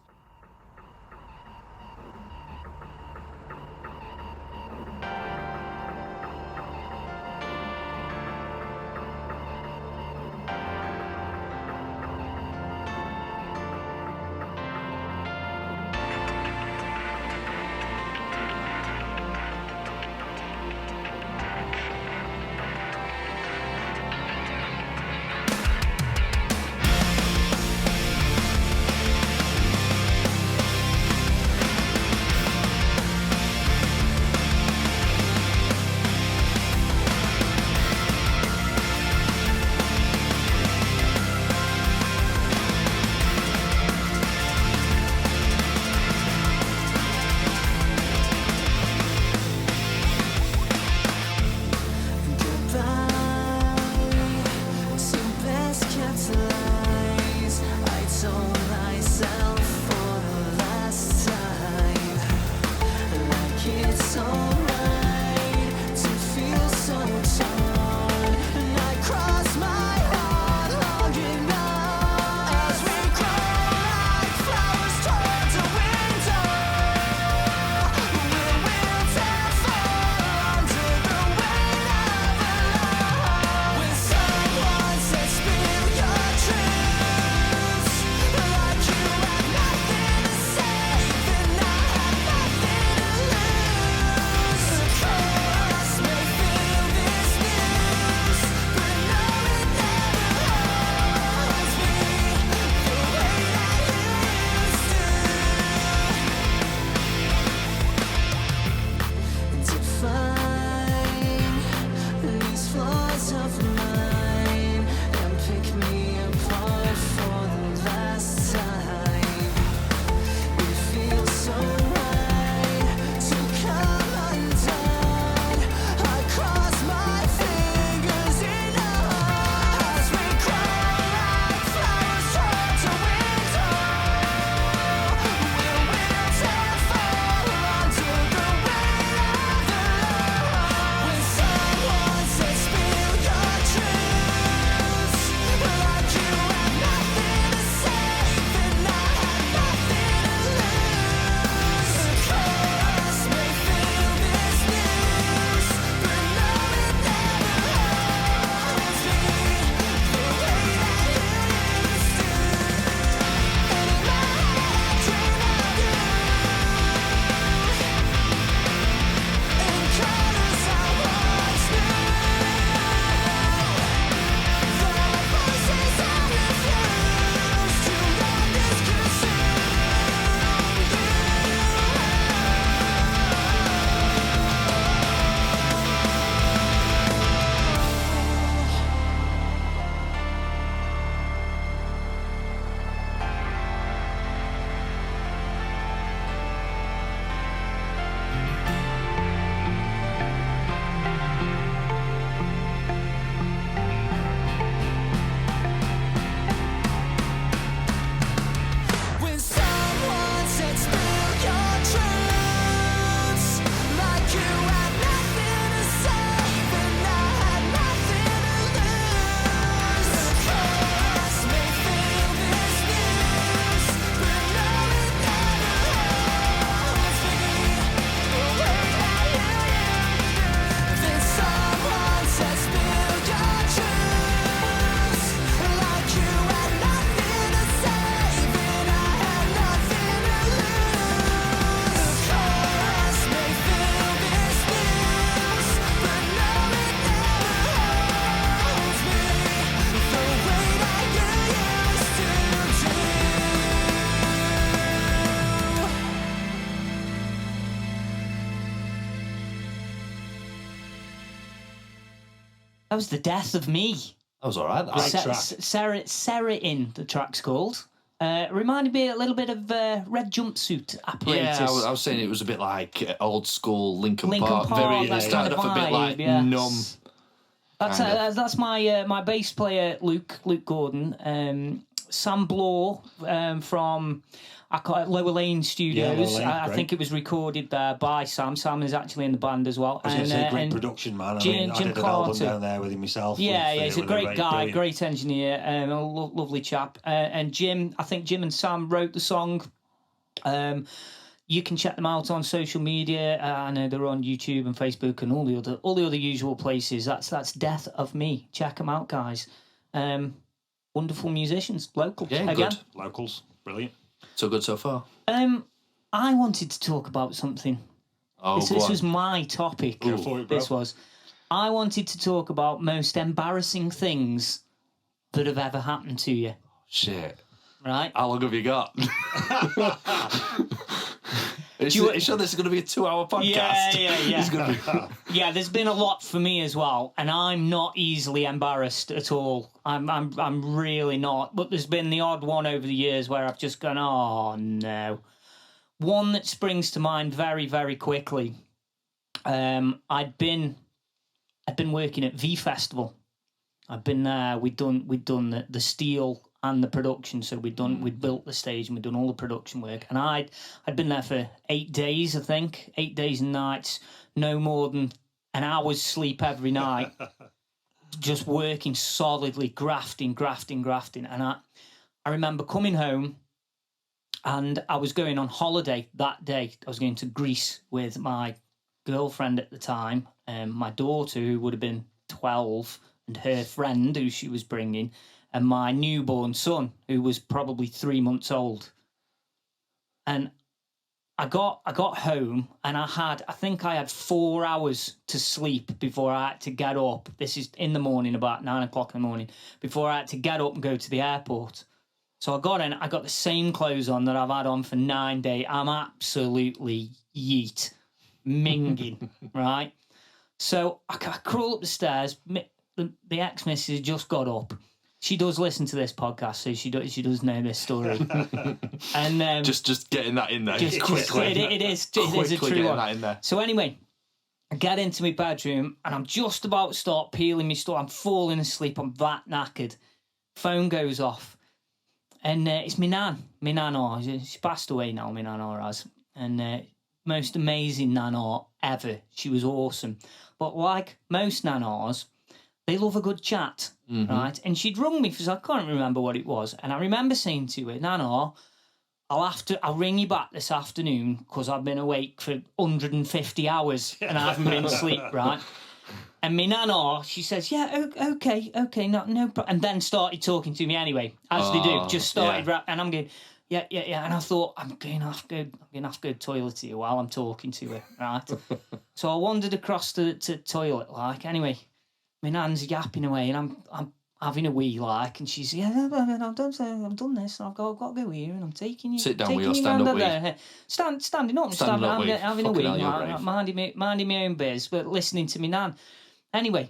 That was The Death of Me. That was all right. Serein, the track's called. Reminded me a little bit of Red Jumpsuit Apparatus. Yeah, I was saying it was a bit like old school Linkin Park. Park, Very started off a bit like numb. That's my bass player Luke Gordon. Sam Bloor from Lower Lane Studios. Lower Lane, I think it was recorded there by Sam. Sam is actually in the band as well. I was going to say, great production, man. I Jim did an album down there with him myself. Yeah, he's a great guy, brilliant. great engineer, a lovely chap. And Jim, I think Jim and Sam wrote the song. You can check them out on social media. I know they're on YouTube and Facebook and all the other usual places. That's Death of Me. Check them out, guys. Wonderful musicians, local. Yeah, again. good. Locals, brilliant. So good so far. I wanted to talk about something. This was my topic. Go for it, bro. This was. I wanted to talk about most embarrassing things that have ever happened to you. Shit. Right? How long have you got? Are you sure this is going to be a 2-hour podcast? Yeah. Yeah, there's been a lot for me as well, and I'm not easily embarrassed at all. I'm really not. But there's been the odd one over the years where I've just gone, oh no. One that springs to mind very, very quickly. I'd been working at V Festival. I'd been there. We'd done the steel and the production. So we'd built the stage and we'd done all the production work. And I'd been there for 8 days, I think, 8 days and nights, no more than an hour's sleep every night, just working solidly, grafting. And I remember coming home and I was going on holiday that day. I was going to Greece with my girlfriend at the time, my daughter, who would have been 12, and her friend, who she was bringing, and my newborn son, who was probably 3 months old. And I got home and I think I had 4 hours to sleep before I had to get up. This is in the morning, about 9 o'clock in the morning, before I had to get up and go to the airport. So I got in, I got the same clothes on that I've had on for 9 days. I'm absolutely yeet, minging, right? So I crawl up the stairs. The ex-missus just got up. She does listen to this podcast, so she does know this story. And just getting that in there, just quickly. It is a true one. That in there. So anyway, I get into my bedroom and I'm just about to start peeling my stuff. I'm falling asleep. I'm that knackered. Phone goes off, and it's my nana. She's passed away now. My nana has, and most amazing nana ever. She was awesome, but like most nanas, they love a good chat, right? And she'd rung me because I can't remember what it was. And I remember saying to her, Nana, I'll ring you back this afternoon because I've been awake for 150 hours and I haven't been asleep, right? And my Nana, she says, yeah, okay, no problem. And then started talking to me anyway, as they do. Just started, and I'm going, yeah. And I thought, I'm going to have to go to the toilet here while I'm talking to her, right? So I wandered across to toilet, like, anyway. My nan's yapping away, and I'm having a wee, like, and she's I've done this, and I've got to go here, and I'm taking you. Sit down with your stand up wee. Standing up, having a wee, like, minding my own biz, but listening to me nan. Anyway,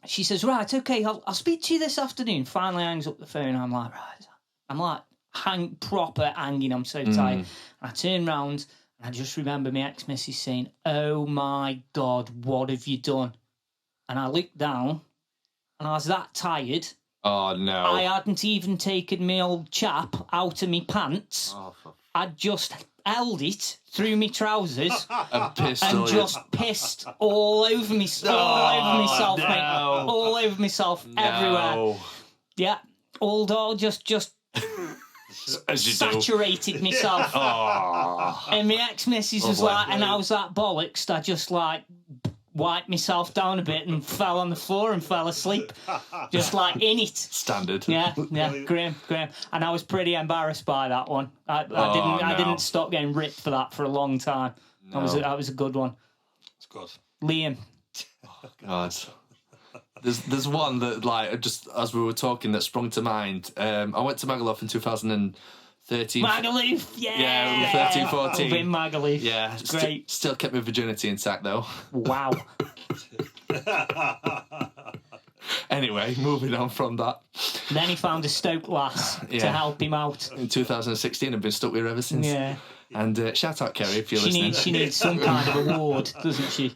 she says, right, okay, I'll speak to you this afternoon. Finally hangs up the phone. I'm like, right, I'm like proper hanging. I'm so tired. And I turn round, and I just remember my ex-missus saying, "Oh my God, what have you done?" And I looked down, and I was that tired. Oh, no. I hadn't even taken my old chap out of my pants. I'd just held it through my trousers and just pissed all over myself, mate. All over myself, everywhere. Yeah, all just as you saturated myself. And my ex-missus was like, and I was that bollocks, I just like wiped myself down a bit and fell on the floor and fell asleep, just like in it. Standard. Yeah, grim. And I was pretty embarrassed by that one. I didn't stop getting ripped for that for a long time. No. That was a good one. It's good. Liam. Oh God. There's one that, like, just as we were talking, that sprung to mind. I went to Magaluf in 2013. Magaluf, yeah, 13, 14. I've been Magaluf. Yeah, great. Still kept my virginity intact though. Wow. Anyway, moving on from that. Then he found a Stoke lass to help him out. In 2016, I've been stuck with her ever since. Yeah. And shout out, Kerry, if you're listening. She needs some kind of award, doesn't she?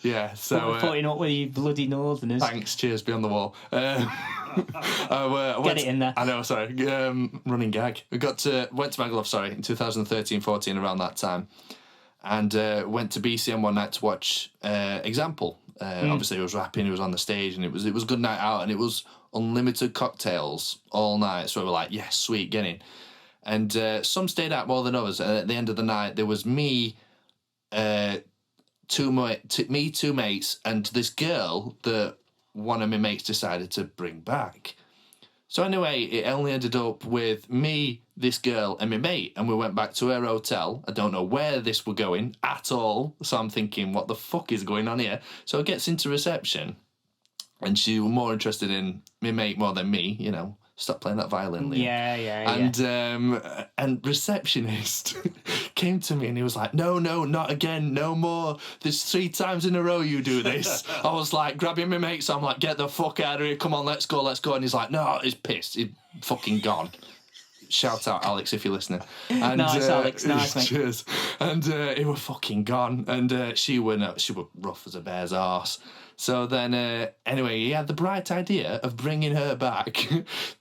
Yeah, so... For putting up with you bloody Northerners. Thanks, cheers, beyond the wall. Get it in there. I know, sorry. Running gag. Went to Magaluf, in 2013-14, around that time. And went to BCM one night to watch Example. Obviously, he was rapping, he was on the stage, and it was a good night out, and it was unlimited cocktails all night. So we were like, yes, sweet, get in. And some stayed out more than others. And at the end of the night, there was me, two mates, and this girl that one of my mates decided to bring back. So anyway, it only ended up with me, this girl, and my mate, and we went back to her hotel. I don't know where this were going at all, so I'm thinking, what the fuck is going on here? So it gets into reception, and she was more interested in my mate more than me, you know. Stop playing that violin, Liam. Yeah. And receptionist came to me and he was like, no, not again, no more. There's 3 times in a row you do this. I was like grabbing my mate, so I'm like, get the fuck out of here, come on, let's go. And he's like, no, he's pissed, he's fucking gone. Shout out, Alex, if you're listening. And, nice, Alex, nice, mate. Cheers. And he were fucking gone. And she were rough as a bear's arse. So then, anyway, he had the bright idea of bringing her back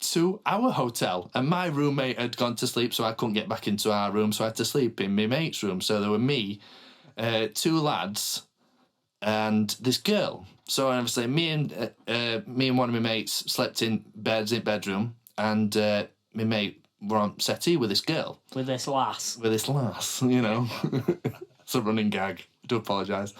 to our hotel. And my roommate had gone to sleep, so I couldn't get back into our room, so I had to sleep in my mate's room. So there were me, 2 lads, and this girl. So obviously, me and one of my mates slept in bedroom, and my mate were on settee with this girl. With this lass, you know. It's a running gag. I do apologise.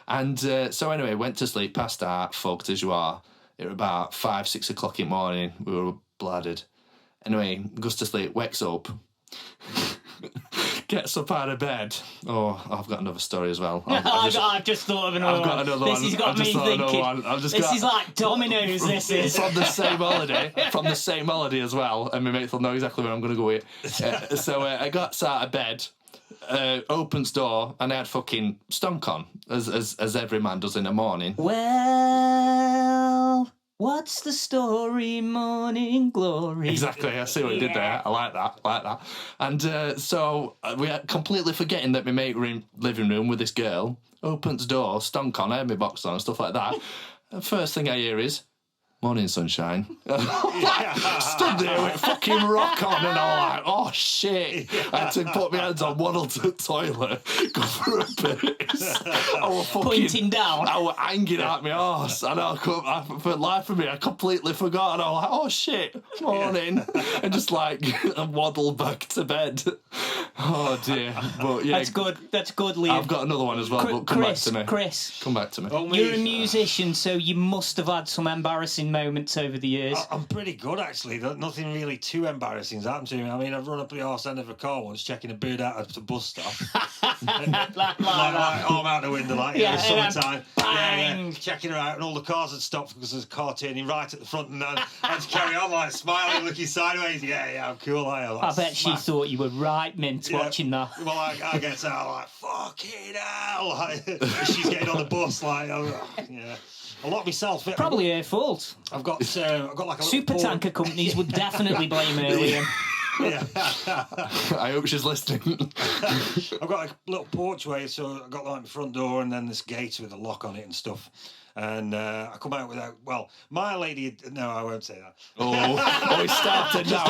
And so anyway, went to sleep, passed out, fucked as you are. It was about 5, 6 o'clock in the morning. We were bladdered. Anyway, goes to sleep, wakes up, gets up out of bed. Oh, I've got another story as well. I've just thought of another one. I've got another one. This has got me thinking. This is like dominoes, this is. From the same holiday as well. And my mates will know exactly where I'm going to go with. So I got out of bed. Opens door and I had fucking stonk on as every man does in the morning. Well, what's the story, morning glory? Exactly, I see what you did there. I like that. And so we are completely forgetting that my mate were in living room with this girl. Opens door, stonk on, I had my box on and stuff like that. And first thing I hear is, morning, sunshine. Stood there with fucking rock on, and I'm like, oh shit. I had to put my hands on, waddle to the toilet, go for a piss. I was fucking pointing down. I was hanging out my arse, and for the life of me, I completely forgot, and I was like, oh shit, morning. And just like waddled back to bed. Oh dear. But yeah, that's good, Liam. I've got another one as well, but come back to me. Chris. Come back to me. You're a musician, so you must have had some embarrassing moments over the years. I'm pretty good, actually. Nothing really too embarrassing has happened to me. I mean, I've run up the arse end of a car once checking a bird out of the bus stop. like arm out the window, like, summertime. Bang! Yeah, checking her out, and all the cars had stopped because there's a car turning right at the front, and I had to carry on, like, smiling, looking sideways. Yeah, I'm cool. I bet she thought you were right mint watching that. Well, I get out, like, fucking hell. Like, she's getting on the bus, like, yeah. I locked myself. Probably her fault. I've got like a little super tanker companies would definitely blame her, Liam. Yeah. I hope she's listening. I've got a little porchway, so I've got like my front door and then this gate with a lock on it and stuff. And I come out without. Well, my lady. No, I won't say that. Oh, he started now.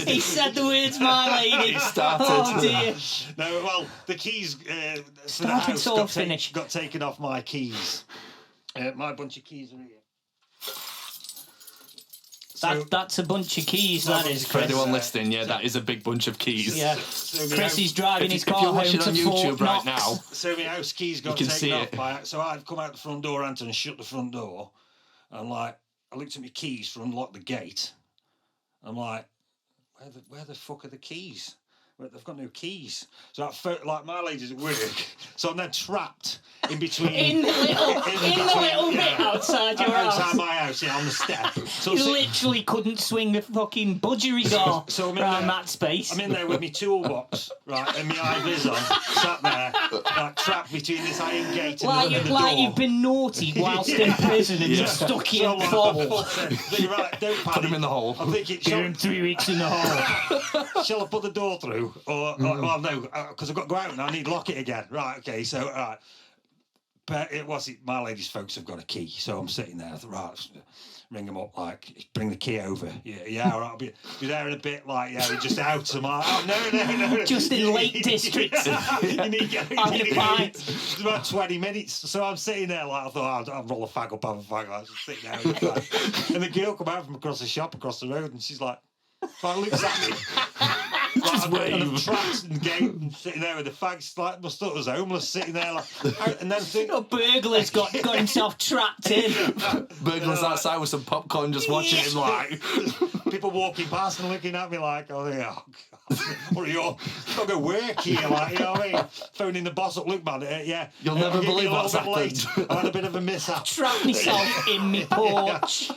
He said the words, my lady. He started. Oh dear. No, well, the keys for the Start and house sort finish. got taken off my keys. My bunch of keys are here. That's a bunch of keys, that is, For Chris. anyone listening, that is a big bunch of keys. Yeah. Chris is driving his car if you're home watching to on YouTube Fort right Knox. now, so my house keys got taken off. So I've come out the front door, Anton, and shut the front door. And like, I looked at my keys to unlock the gate. I'm like, where the fuck are the keys? well, they've got no keys. So like my lady's at work, so I'm then trapped in between. In the little bit outside your house. Outside my house, yeah, on the step. So you literally couldn't swing the fucking budgerigar around that space. I'm in there with my toolbox, right, and my high vis on, sat there, like, trapped between this iron gate and the door. You've been naughty whilst in prison and you're stuck in a hole. You're right, don't panic. Put him in the hole. I'm thinking, Give him 3 weeks in the hole. shall I put the door through? Or well, no, because I've got to go out and I need to lock it again. Right, okay, so, right. But my lady's folks have got a key, so I'm sitting there, right, ring them up, like, bring the key over. Yeah, all right, I'll be there in a bit, like, yeah, we're just out. I'm like, oh, no. Just in Lake District. You need to Having a pint. It's about 20 minutes. So I'm sitting there, like, I thought, I'll roll a fag up, have a fag. I was sitting there. And the girl come out from across the shop, across the road, and she's like looks at me. Just and I'm trapped in the gate and sitting there with the fags, like, my stuff was homeless, sitting there, like, and then burglar's got himself trapped in. Burglar's outside with some popcorn, just watching him, like. People walking past and looking at me like, oh God, what are you? I've got to go work here, like, you know what I mean? Phoning the boss up, look, man, yeah. You'll never believe what's happened. I had a bit of a mishap. Trapped myself in my porch.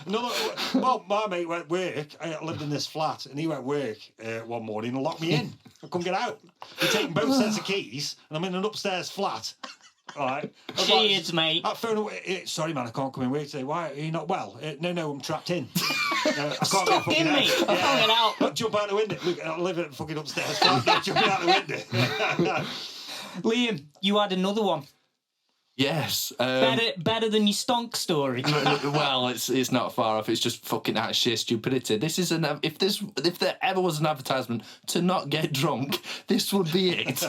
Well, my mate went work. I lived in this flat, and he went work one morning and locked me in. I couldn't get out. He'd taken both sets of keys, and I'm in an upstairs flat. Right. Cheers, mate. I phone away. Sorry, man, I can't come in work today. Why? Are you not well? No, I'm trapped in. I can't Stuck get in, mate. I can't get out. Look, jump out the window. Look, I live in a fucking upstairs flat. Jump out the window. Liam, you had another one. Yes. Better than your stonk story. Well, it's not far off. It's just fucking out of sheer stupidity. This is if there ever was an advertisement to not get drunk, this would be it.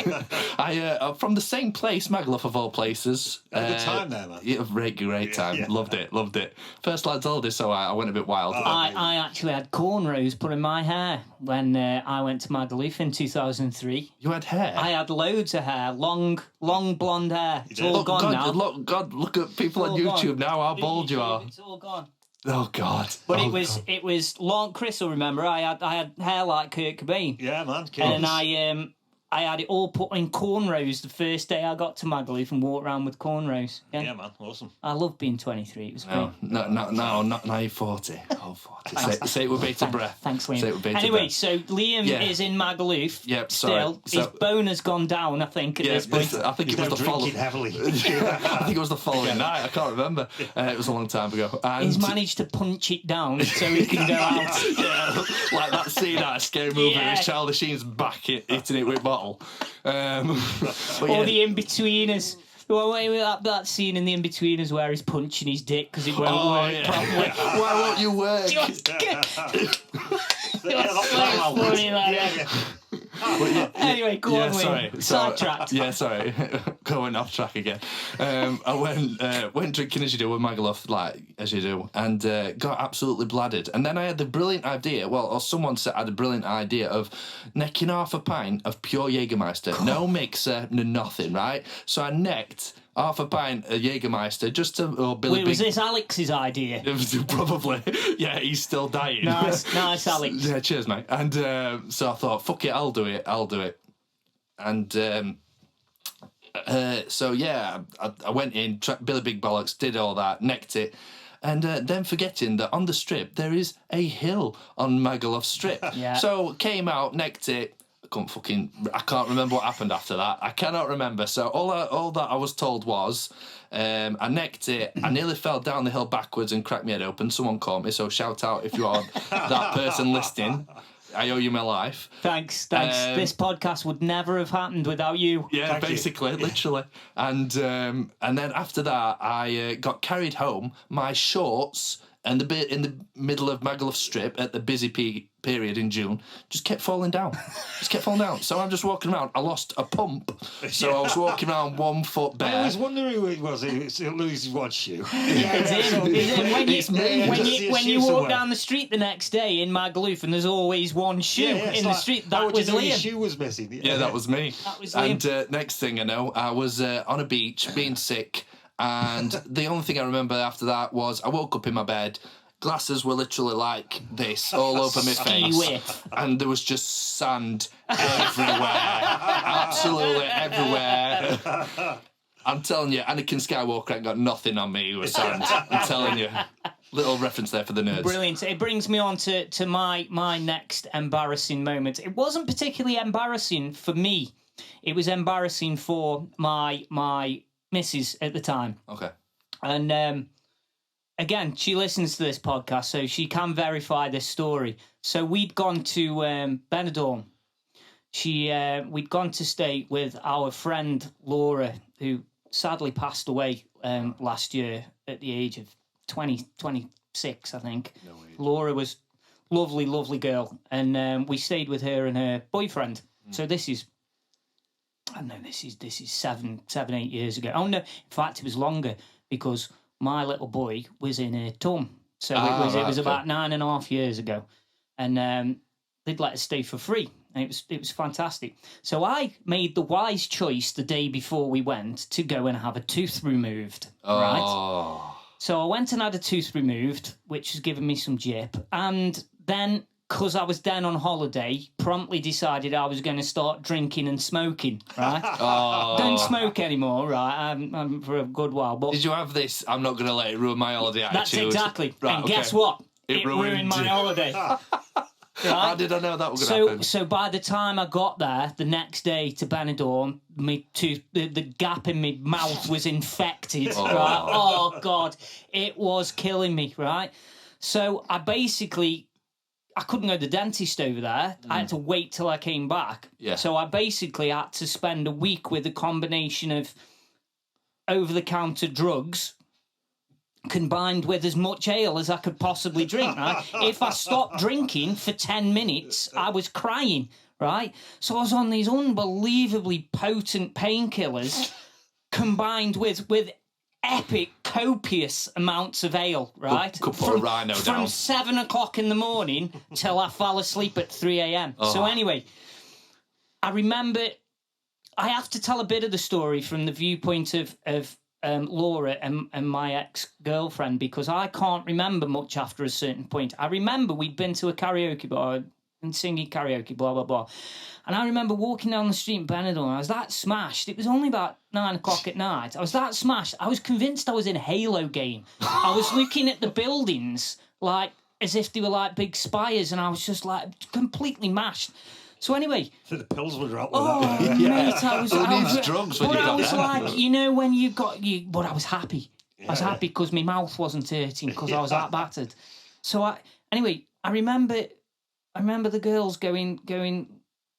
I from the same place, Magaluf of all places. Good time there, man. Yeah, great time. Yeah. Loved it. First lad's holiday, so I went a bit wild. I actually had cornrows put in my hair when I went to Magaluf in 2003. You had hair? I had loads of hair, long blonde hair. It's all gone now. Look at people on YouTube now, how bald you are. It's all gone. Oh, God. But it was long. Chris will remember, I had hair like Kurt Cobain. Yeah, man. And I had it all put in cornrows the first day I got to Magaluf and walked around with cornrows. Yeah, man. Awesome. I love being 23. It was great. No, not now you're 40. Oh, 40. Say it with bated breath. Thanks, Liam. Say it with bated anyway, breath. So Liam is in Magaluf. Yep, still. His boner's gone down, I think, at this point. I think it was the following. Heavily. I think it was the following night. I can't remember. It was a long time ago. And he's managed to punch it down so he can go out. Yeah, like that scene out of Scary Movie where Charlie Sheen's back hitting it with a bottle. Or the in-betweeners. That scene in the in-betweeners where he's punching his dick because it won't work properly. Why won't you work? Anyway, go on, sorry. Sidetracked. Yeah, sorry. Going off track again. I went drinking as you do with Magaluf, like as you do, and got absolutely bladdered. And then I had the brilliant idea, or someone had a brilliant idea of necking half a pint of pure Jägermeister. No mixer, no nothing, right? So I necked half a pint of Jägermeister just to... Was this Alex's idea? Probably. Yeah, he's still dying. Nice, Alex. Yeah, cheers, mate. And so I thought, fuck it, I'll do it. And so, yeah, I went in, Billy Big Bollocks, did all that, necked it. And then forgetting that on the strip, there is a hill on Magaluf Strip. Yeah. So came out, necked it. I can't remember what happened after that. I cannot remember. So all that I was told was I necked it. I nearly fell down the hill backwards and cracked my head open. Someone caught me, so shout out if you are that person listening. I owe you my life. Thanks. This podcast would never have happened without you. Yeah, basically, literally. And then after that, I got carried home. My shorts and the bit in the middle of Magaluf Strip at the busy period in June just kept falling down. So I'm just walking around. I lost a pump, so I was walking around 1 foot bare. I always wonder who it was. It loses one shoe. Yeah, it's him. When you walk down the street the next day in Magaluf and there's always one shoe in the street, that was Liam. His shoe was missing. Yeah, that was me. That was Liam. And next thing I know, I was on a beach being sick. And the only thing I remember after that was I woke up in my bed. Glasses were literally like this all over my face. And there was just sand everywhere. Absolutely everywhere. I'm telling you, Anakin Skywalker ain't got nothing on me with sand. I'm telling you. Little reference there for the nerds. Brilliant. It brings me on to my next embarrassing moment. It wasn't particularly embarrassing for me. It was embarrassing for my missus at the time. Okay. And again, she listens to this podcast, so she can verify this story. So we'd gone to Benidorm. We'd gone to stay with our friend Laura, who sadly passed away last year at the age of 26, I think. No way. Laura was lovely, lovely girl, and we stayed with her and her boyfriend. So this is, I don't know, this is 7, 8 years ago. Oh no, in fact, it was longer because my little boy was in a tum, so it was about 9.5 years ago, and they'd let us stay for free. And it was fantastic. So I made the wise choice the day before we went to go and have a tooth removed. Right. So I went and had a tooth removed, which has given me some jip. And then, because I was then on holiday, promptly decided I was going to start drinking and smoking, right? Don't smoke anymore, right? I'm for a good while. But did you have this, I'm not going to let it ruin my holiday attitude? That's exactly. Right, and okay. guess what? It ruined my holiday. Right? How did I know that was going to happen? So by the time I got there, the next day to Benidorm, the gap in my mouth was infected, right? Oh, God. It was killing me, right? So I couldn't go to the dentist over there. I had to wait till I came back. Yeah. So I basically had to spend a week with a combination of over-the-counter drugs combined with as much ale as I could possibly drink, right? If I stopped drinking for 10 minutes, I was crying, right? So I was on these unbelievably potent painkillers combined with epic, copious amounts of ale, right? Could put a rhino down. From 7 o'clock in the morning till I fell asleep at 3 a.m. So anyway, I remember, I have to tell a bit of the story from the viewpoint of Laura and my ex-girlfriend, because I can't remember much after a certain point. I remember we'd been to a karaoke bar and singing karaoke, blah, blah, blah. And I remember walking down the street in Benidorm. I was that smashed. It was only about 9 o'clock at night. I was that smashed. I was convinced I was in a Halo game. I was looking at the buildings like as if they were like big spires, and I was just like completely mashed. So anyway, so the pills would drop. Mate, I was. Who needs drugs when but you I got was that? like, you know, when you got you. But I was happy. I was happy because my mouth wasn't hurting because I was that battered. So I remember the girls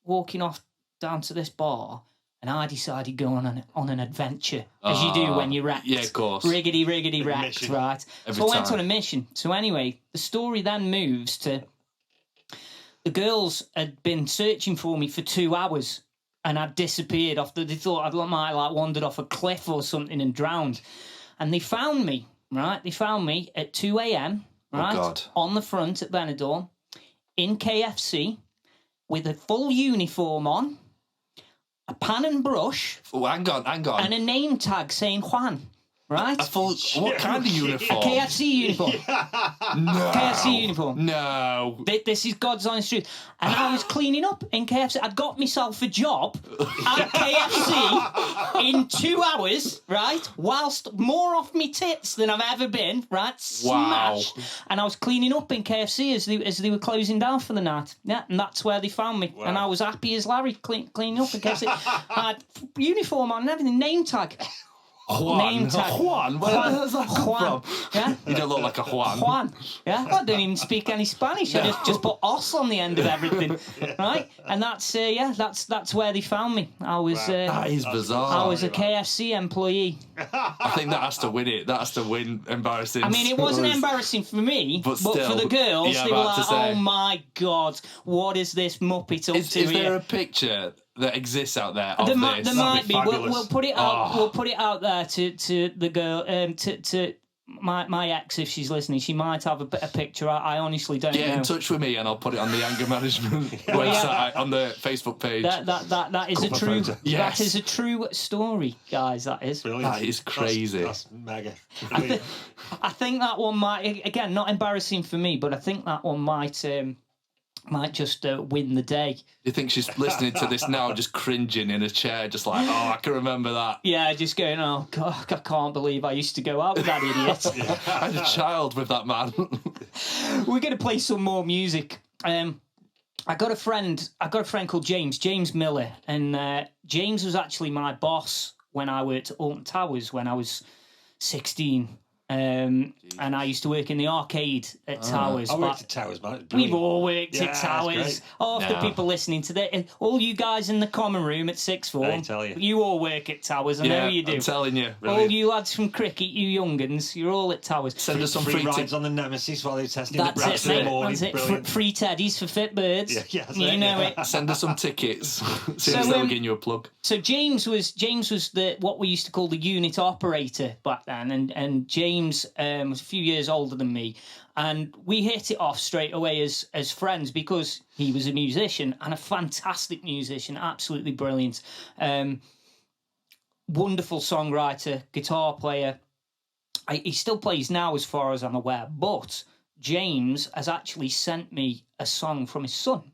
walking off down to this bar, and I decided to go on an adventure, as you do when you're wrecked. Yeah, of course. Riggedy wrecked, mission. right? Every So I went time. on a mission. So anyway, the story then moves to the girls had been searching for me for 2 hours, and I'd disappeared they thought I might like wandered off a cliff or something and drowned. And they found me, right? They found me at 2 a.m., right? God. On the front at Benidorm, in KFC, with a full uniform on, a pan and brush, Oh, hang on. and a name tag saying Juan, right? What kind of uniform? KFC uniform. No. KFC uniform. No. This is God's honest truth. And I was cleaning up in KFC. I'd got myself a job at KFC in 2 hours, right? Whilst more off me tits than I've ever been, right? Smashed. Wow. And I was cleaning up in KFC as they were closing down for the night. Yeah, and that's where they found me. Wow. And I was happy as Larry cleaning up in KFC. I had uniform on and everything, name tag. Name tag. Juan? Where the hell's that come Juan. from? Yeah. You don't look like a Juan. Juan. Yeah. I don't even speak any Spanish. I just put os on the end of everything. Right? And that's where they found me. I was That is bizarre. I was a KFC employee. I think that has to win it. That has to win embarrassing. I mean, it wasn't embarrassing for me, but still, for the girls, yeah, they were about to like, say. "Oh my God, what is this muppet up Is to there here?" a picture that exists out there of There this? might be. fabulous. We'll put it out. We'll put it out there to the girl. To my ex, if she's listening, she might have a picture. I honestly don't Get know. in touch with me and I'll put it on the anger management website, on the Facebook page. That is a Cover true. photo. Yes. That is a true story, guys. That is. Brilliant. That is crazy. That's mega. I think that one might, again, not embarrassing for me, but I think that one might win the day. You think she's listening to this now, just cringing in a chair, just like, oh, I can remember that. Yeah, just going, oh God, I can't believe I used to go out with that idiot. I had a child with that man. We're going to play some more music. I got a friend called James Miller, and James was actually my boss when I worked at Alton Towers when I was 16. And I used to work in the arcade at Towers. I worked at Towers, man. We've all worked at Towers. Half the people listening to that, all you guys in the common room at sixth form, I tell you all work at Towers. I know you do. I'm telling you. All you lads from cricket, you young'uns, you're all at Towers. Send us some free rides on the Nemesis while they're testing the brass in the morning. That's it. Free teddies for fit birds. You know it. Send us some tickets. Soon as they'll give you a plug. So James was what we used to call the unit operator back then, and James was a few years older than me, and we hit it off straight away as friends because he was a musician and a fantastic musician, absolutely brilliant, wonderful songwriter, guitar player. He still plays now as far as I'm aware, but James has actually sent me a song from his son.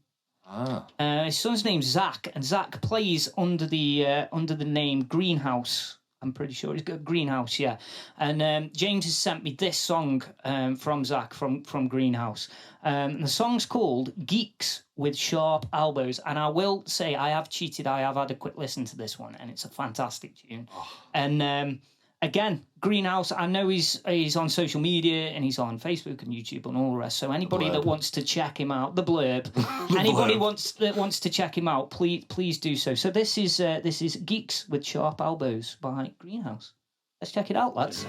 His son's name's Zach, and Zach plays under the name Greenhouse. I'm pretty sure he's got Greenhouse, yeah. And James has sent me this song from Zach from Greenhouse. And the song's called Geeks with Sharp Elbows. And I will say I have cheated. I have had a quick listen to this one, and it's a fantastic tune. And again, Greenhouse, I know he's on social media and he's on Facebook and YouTube and all the rest. So anybody that wants to check him out, the blurb, anybody that wants to check him out, please do so. So this is Geeks with Sharp Elbows by Greenhouse. Let's check it out, lads.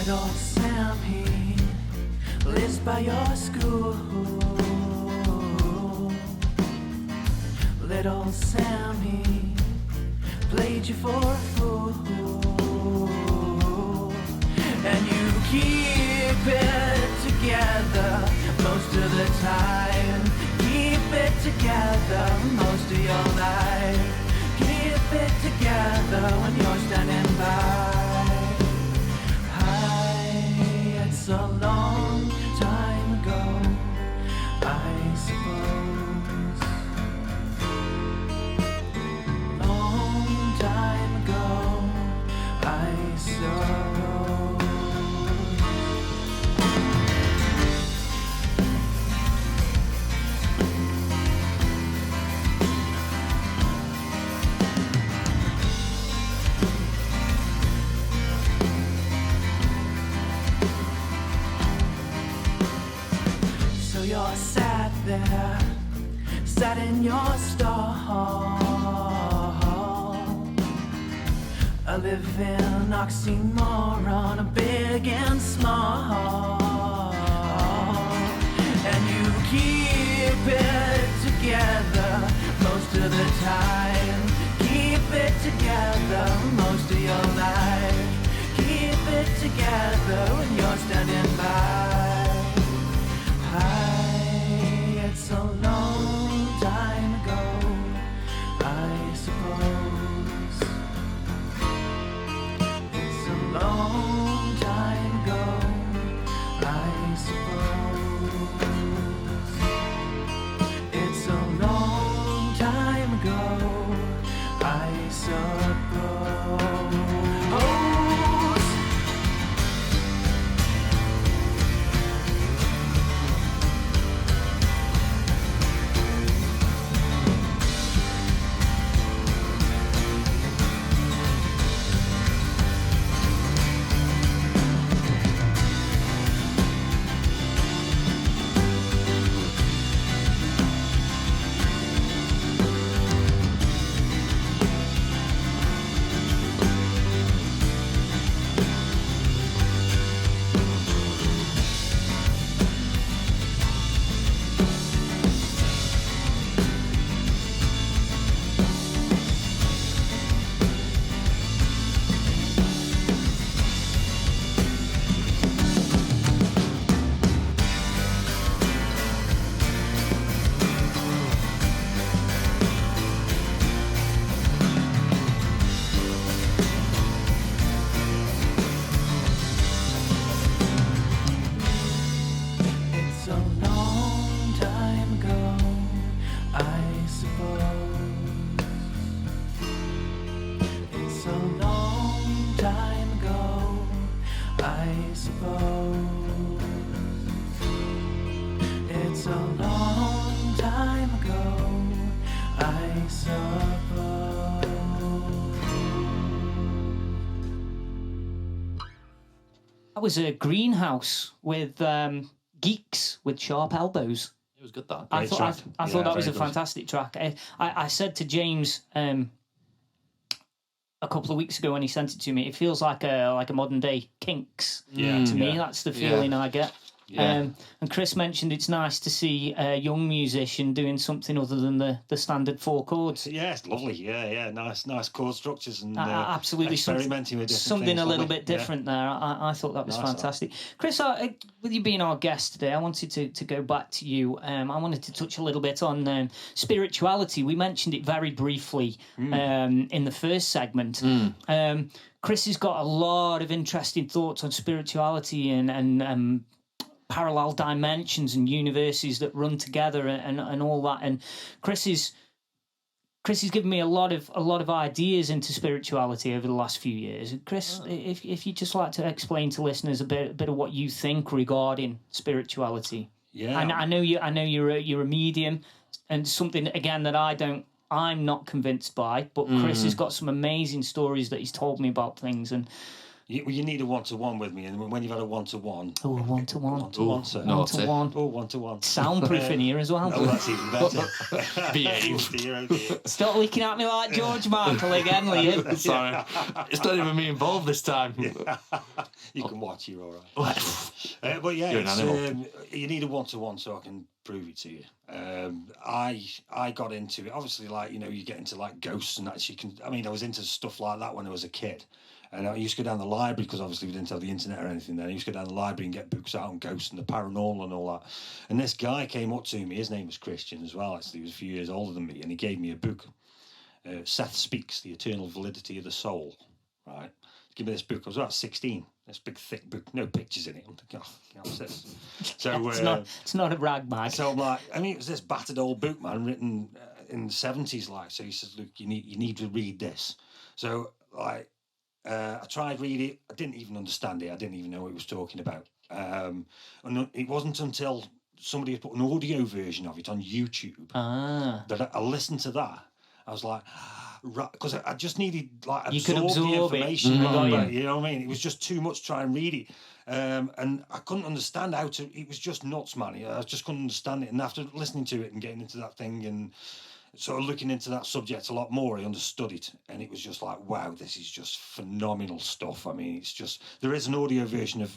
Little Sammy lives by your school. Little Sammy played you for a fool, and you keep it together most of the time. Keep it together most of your life. Keep it together when you're standing by. It's a long time ago, I suppose. Long time ago, I suppose. You're sat there, sat in your stall, a living oxymoron, a big and small, and you keep it together most of the time. Keep it together most of your life. Keep it together when you're standing by. It's a long time ago, I suppose. It's a long time ago, I suppose. It's a long time ago, I suppose. ago, I suppose. It's a long time ago, I suppose. It's a long time ago, I suppose. That was a Greenhouse with Geeks with Sharp Elbows. It was good, that. I thought that was a very good. fantastic track. I said to James a couple of weeks ago when he sent it to me, it feels like a modern day Kinks. Yeah. To me, that's the feeling I get. Yeah. And Chris mentioned it's nice to see a young musician doing something other than the standard four chords. Yeah, it's lovely. Yeah. Nice chord structures and Absolutely, experimenting with different something things, a little lovely. bit different there. I thought that was Nice, fantastic. Chris, with you being our guest today, I wanted to go back to you. I wanted to touch a little bit on spirituality. We mentioned it very briefly in the first segment. Chris has got a lot of interesting thoughts on spirituality and parallel dimensions and universes that run together and all that. And Chris has given me a lot of ideas into spirituality over the last few years. Chris, if you'd just like to explain to listeners a bit of what you think regarding spirituality. Yeah. I know you're a medium, and something again that I'm not convinced by, but Chris has got some amazing stories that he's told me about things. And You need a one-to-one with me, and when you've had a one-to-one... Oh, one-to-one. One-to-one, sir. One-to-one. Oh, one-to-one. Soundproof in here as well. Oh, that's even better. Behave. Oh, dear, oh, dear. Stop looking at me like George Michael again, Liam. Sorry. It's not even me involved this time. You can watch, you're all right. But yeah, You're an animal. you need a one-to-one so I can prove it to you. I got into it, obviously, like, you get into, like, ghosts and that. I was into stuff like that when I was a kid. And I used to go down the library, because obviously we didn't have the internet or anything then. I used to go down the library and get books out on ghosts and the paranormal and all that. And this guy came up to me, his name was Christian as well, actually. He was a few years older than me, and he gave me a book, Seth Speaks, The Eternal Validity of the Soul, right? Give me this book. I was about 16. This big, thick book, no pictures in it. I'm thinking, what's this? So, It's not a rag bag. so I'm like, it was this battered old book, man, written in the 70s, like. So he says, look, you need to read this. So, like, I tried reading it. I didn't even understand it. I didn't even know what he was talking about. And it wasn't until somebody had put an audio version of it on YouTube that I listened to that. I was like, right, because I just needed, like, You could absorb the absorb it. information. Mm. You know what I mean? It was just too much to try and read it. And I couldn't understand it was just nuts, man. I just couldn't understand it. And after listening to it and getting into that thing and sort of looking into that subject a lot more, I understood it, and it was just like, wow, this is just phenomenal stuff. I mean, it's just, there is an audio version of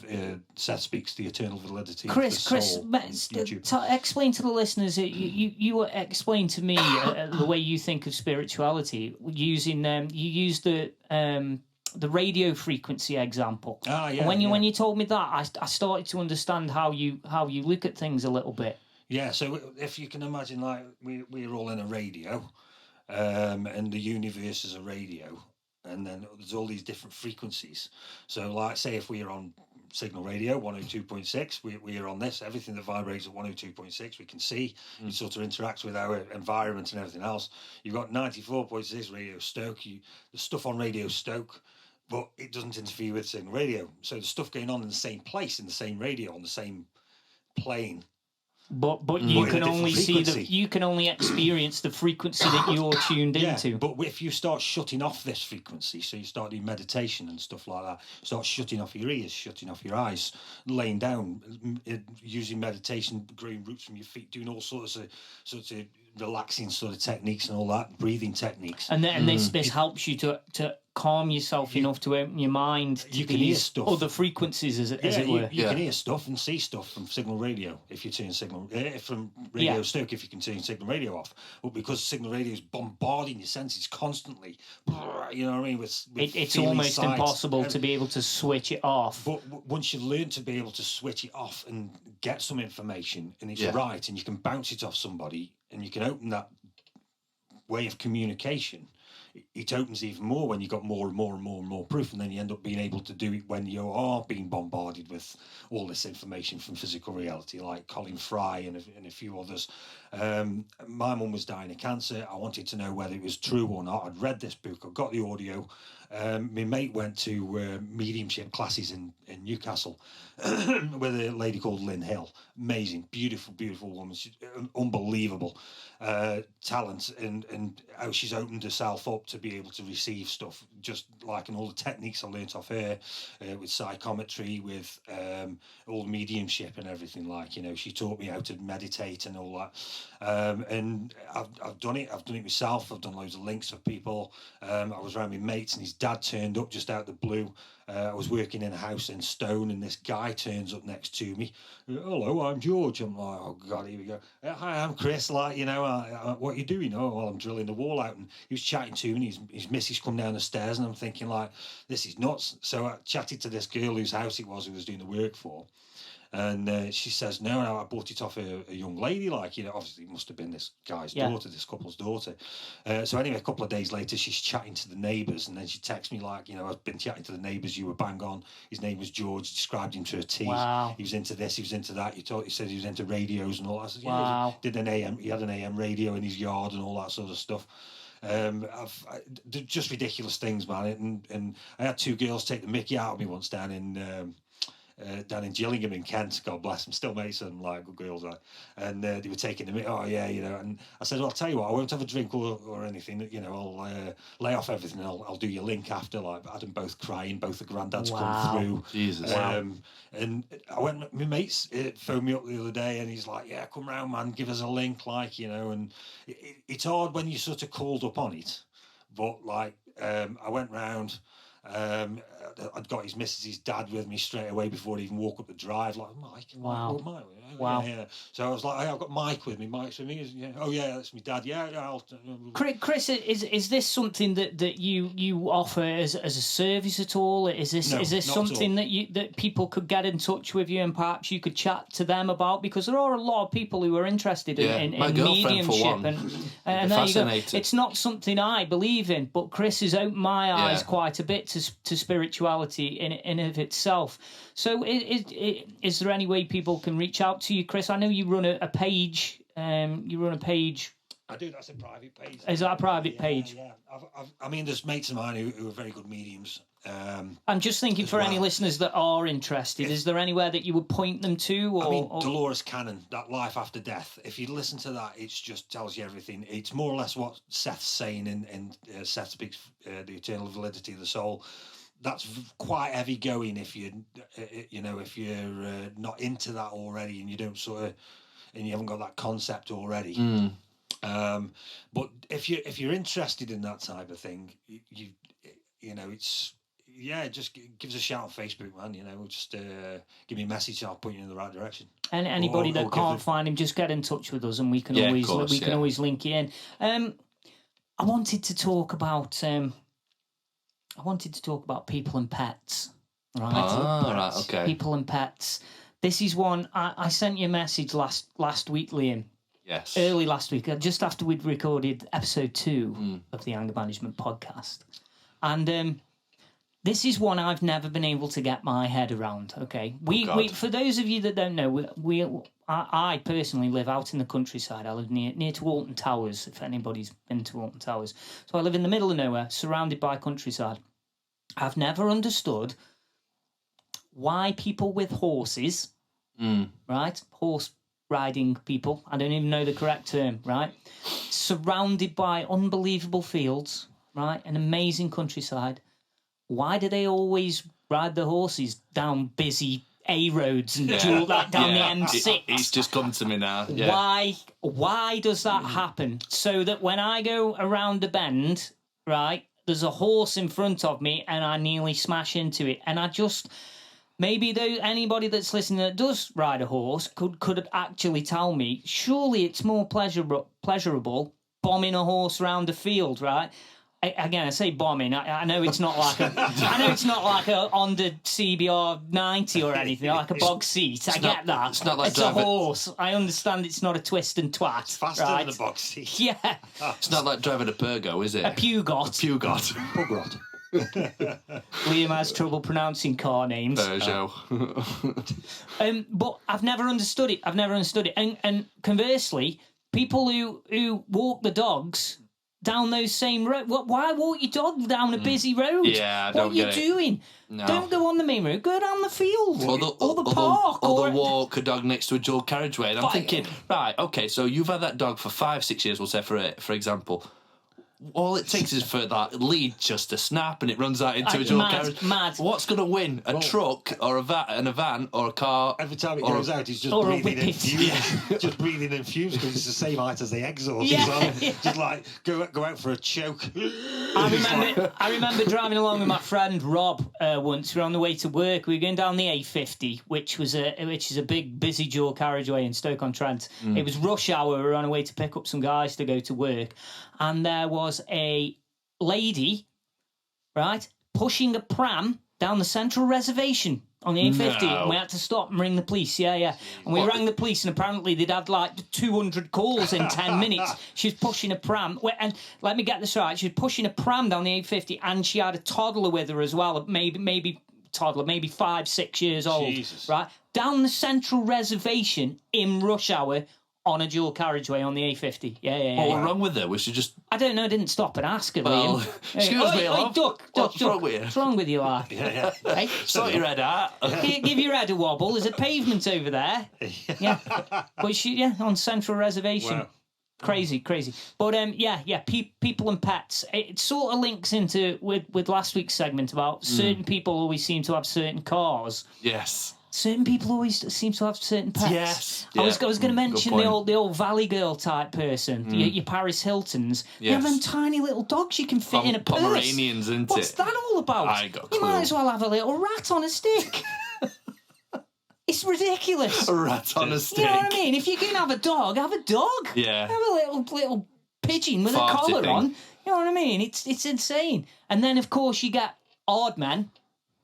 Seth Speaks, The Eternal Validity of the Soul on YouTube. Explain to the listeners, you explain to me the way you think of spirituality using you use the radio frequency example. When you told me that, I started to understand how you look at things a little bit. Yeah, so if you can imagine, like, we're all in a radio, and the universe is a radio, and then there's all these different frequencies. So, like, say if we're on signal radio, 102.6, we're on this, everything that vibrates at 102.6, we can see, it sort of interacts with our environment and everything else. You've got 94.6 Radio Stoke, the stuff on Radio Stoke, but it doesn't interfere with signal radio. So the stuff going on in the same place, in the same radio, on the same plane. But you can only you can only experience the frequency that you're tuned into. But if you start shutting off this frequency, so you start doing meditation and stuff like that, start shutting off your ears, shutting off your eyes, laying down, using meditation, growing roots from your feet, doing all sorts of relaxing sort of techniques and all that, breathing techniques. And then this helps you to calm yourself enough to open your mind to you can hear these stuff. other frequencies, as it were. You can hear stuff and see stuff from signal radio if you turn from Radio Stoke if you can turn signal radio off. But because signal radio is bombarding your senses constantly, you know what I mean? It's almost impossible to be able to switch it off. But once you learn to be able to switch it off and get some information and it's right, and you can bounce it off somebody, and you can open that way of communication, it opens even more when you got more and more and more and more proof, and then you end up being able to do it when you are being bombarded with all this information from physical reality, like Colin Fry and a few others. My mum was dying of cancer. I wanted to know whether it was true or not. I'd read this book. I got the audio. My mate went to mediumship classes in Newcastle with a lady called Lynn Hill. Amazing, beautiful woman. She's unbelievable talent, and how she's opened herself up to be able to receive stuff, just like, and all the techniques I learnt off her with psychometry, with all mediumship and everything. Like, you know, she taught me how to meditate and all that. And I've done it. I've done it myself. I've done loads of links of people. I was around with mates, and his dad turned up just out the blue. I was working in a house in Stone, and this guy turns up next to me. Hello, I'm George. I'm like, oh God, here we go. Hi, I'm Chris. Like, you know, what are you doing? Oh, well, I'm drilling the wall out. And he was chatting to me, and his missus come down the stairs, and I'm thinking, like, this is nuts. So I chatted to this girl whose house it was, who was doing the work for. And she says, no, I bought it off a young lady, like, you know, obviously it must have been this guy's daughter, this couple's daughter. So anyway, a couple of days later, she's chatting to the neighbours, and then she texts me like, you know, I've been chatting to the neighbours, you were bang on. His name was George, described him to a T. Wow. He was into this, he was into that. He said he was into radios and all that. I said, yeah, wow. he had an AM radio in his yard and all that sort of stuff. Just ridiculous things, man. And I had two girls take the mickey out of me once down in Gillingham in Kent. God bless them, still mates and like good girls, and they were taking them. Oh yeah, you know. And I said, well, I'll tell you what, I won't have a drink or anything. You know, I'll lay off everything. I'll do your link after. Like, I had them both crying. Both the granddads come through. Jesus. And I went. My mates phoned me up the other day, and he's like, yeah, come round, man. Give us a link, like, you know. And it's hard when you're sort of called up on it, but like I went round. I'd got his missus' dad with me straight away before he even walked up the drive. Like, Mike, wow, Mike, wow. Yeah. So I was like, hey, I've got Mike with me. Mike's with me. Yeah. Oh yeah, that's my dad. Yeah. Chris, is this something that you offer as a service at all? Is this something that people could get in touch with you, and perhaps you could chat to them about? Because there are a lot of people who are interested in mediumship, and there you go. It's not something I believe in, but Chris has opened my eyes quite a bit to spirituality in of itself. So is there any way people can reach out to you, Chris? I know you run a page. You run a page. I do. That's a private page. Is that a private page? Yeah. I mean, there's mates of mine who are very good mediums. I'm just thinking for any listeners that are interested, is there anywhere that you would point them to? Or, I mean, Dolores Cannon, that Life After Death. If you listen to that, it just tells you everything. It's more or less what Seth's saying in Seth Speaks, the eternal validity of the soul. That's quite heavy going if you're not into that already, and you don't and you haven't got that concept already. But if you're interested in that type of thing, you know, it's just give us a shout on Facebook, man. You know, just give me a message. I'll point you in the right direction. And anybody that can't find him, just get in touch with us, and we can always link you in. I wanted to talk about people and pets, right? Right, okay. People and pets. This is one I sent you a message last week, Liam. Yes. Early last week, just after we'd recorded episode 2 of the Anger Management podcast, and this is one I've never been able to get my head around. Okay, we for those of you that don't know, I personally live out in the countryside. I live near to Alton Towers, if anybody's been to Alton Towers. So I live in the middle of nowhere, surrounded by countryside. I've never understood why people with horses, right, horse riding people, I don't even know the correct term, right, surrounded by unbelievable fields, right, an amazing countryside, why do they always ride the horses down busy A roads and dual that down the M6? It's just come to me now. Yeah. Why does that happen? So that when I go around a bend, right, there's a horse in front of me and I nearly smash into it. And I just, maybe anybody that's listening that does ride a horse could actually tell me, surely it's more pleasurable bombing a horse around a field, right? Again, I say bombing. I know it's not like a Honda CBR 90 or anything, like a bog seat. I get that. It's not like it's a horse. I understand it's not a twist and twat. It's faster than a bog seat. Yeah. It's not like driving a Pergo, is it? A Pugot. Pugrot. Liam has trouble pronouncing car names. Peugeot. But I've never understood it. And conversely, people who walk the dogs down those same road. Why walk your dog down a busy road? Yeah, I don't What are you doing? No. Don't go on the main road. Go down the field or the park. Or walk a dog next to a dual carriageway. And I'm thinking, right, okay, so you've had that dog for 5-6 years, we'll say, for example. All it takes is for that lead just to snap and it runs out into a dual carriage. Mad. What's going to win? A truck or a van or a car? Every time it goes out, he's just breathing in fumes. Just breathing in fumes because it's the same height as the exhaust. Yeah. Just like go out for a choke. I remember driving along with my friend Rob once. We were on the way to work. We were going down the A50, which is a big, busy dual carriageway in Stoke-on-Trent. It was rush hour. We were on our way to pick up some guys to go to work, and there was a lady, right, pushing a pram down the central reservation on the A50. No. And we had to stop and ring the police. Yeah. And we rang the police, and apparently they'd had like 200 calls in 10 minutes. She was pushing a pram. And let me get this right. She was pushing a pram down the A50, and she had a toddler with her as well. Maybe 5-6 years old. Jesus. Right? Down the central reservation in rush hour on a dual carriageway on the A50. Yeah. What was wrong with her? Was she just... I don't know, I didn't stop and ask her, Well, Liam. excuse me, love. Duck. What's wrong with you? What's wrong with you, like? Yeah. Hey? Sort your head out. Give your head a wobble. There's a pavement over there. Yeah. But on Central Reservation. Wow. Crazy. But people and pets. It sort of links into with last week's segment about certain people always seem to have certain cars. Yes. Certain people always seem to have certain pets. Yes. I was Yeah. going to mention Good the old Valley Girl type person, your Paris Hiltons. You have Yes. them tiny little dogs you can fit in a purse. Pomeranians, isn't What's it? that all about? I got a You might clue. as well have a little rat on a stick. It's ridiculous. A rat on a stick. You know what I mean? If you can have a dog, have a dog. Yeah. Have a little pigeon with Farty a collar thing. on. You know what I mean? It's insane. And then of course you get odd men.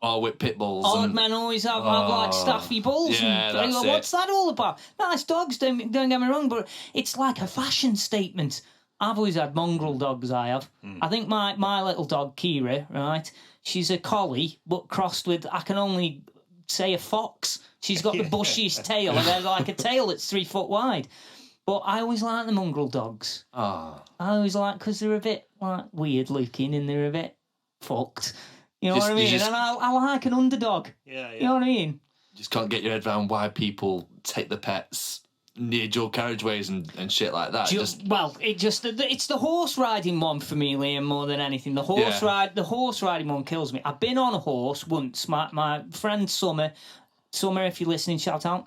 Or with pit bulls. Odd men always have like staffy bulls. Yeah, And that's like, it. what's that all about? Nice dogs, don't get me wrong, but it's like a fashion statement. I've always had mongrel dogs, I have. I think my little dog, Kira, right, she's a collie, but crossed with, I can only say, a fox. She's got the bushiest tail, and there's like a tail that's 3 foot wide. But I always like the mongrel dogs. Oh. I always like, because they're a bit like weird looking and they're a bit fucked. You know what I mean? And I like an underdog. Yeah. You know what I mean? Just can't get your head around why people take the pets near dual carriageways and shit like that. It's the horse riding one for me, Liam, more than anything. The horse riding one kills me. I've been on a horse once. My friend Summer, if you're listening, shout out.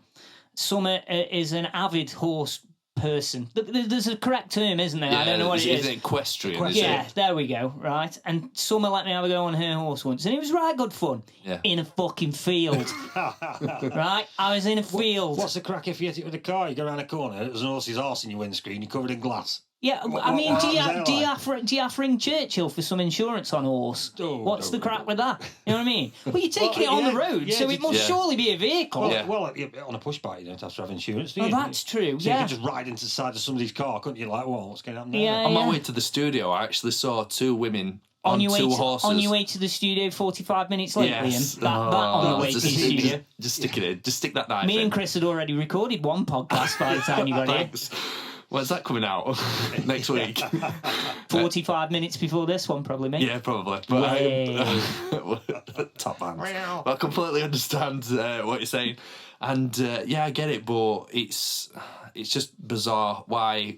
Summer is an avid horse person. There's a correct term, isn't there? I don't know what it is. Is it equestrian? Yeah, there we go, right? And Summer let me have a go on her horse once, and it was right good fun. Yeah. In a fucking field. Right? I was in a field. What's the crack if you hit it with a car? You go around a corner, there's an horse's arse in your windscreen, you're covered in glass. Yeah, I mean, do you have like? to ring Churchill for some insurance on a horse? Oh, What's the no. crack with that? You know what I mean? Well, you're taking it on the road, so it must surely be a vehicle. Well, on a push bike, you don't have to have insurance, do you? Oh, that's true, So yeah. you could just ride into the side of somebody's car, couldn't you? Like, well, what's going to happen there? Yeah. On my way to the studio, I actually saw two women on your two way horses. on your way to the studio 45 minutes late, Yes. Liam. That on the way to the studio. Just stick it in. Just stick that knife in. Me and Chris had already recorded one podcast by the time you got here. Thanks. When's that coming out? Next week? 45 minutes before this one, probably, mate. Yeah, probably. But Top man. I completely understand what you're saying, and I get it, but it's just bizarre. Why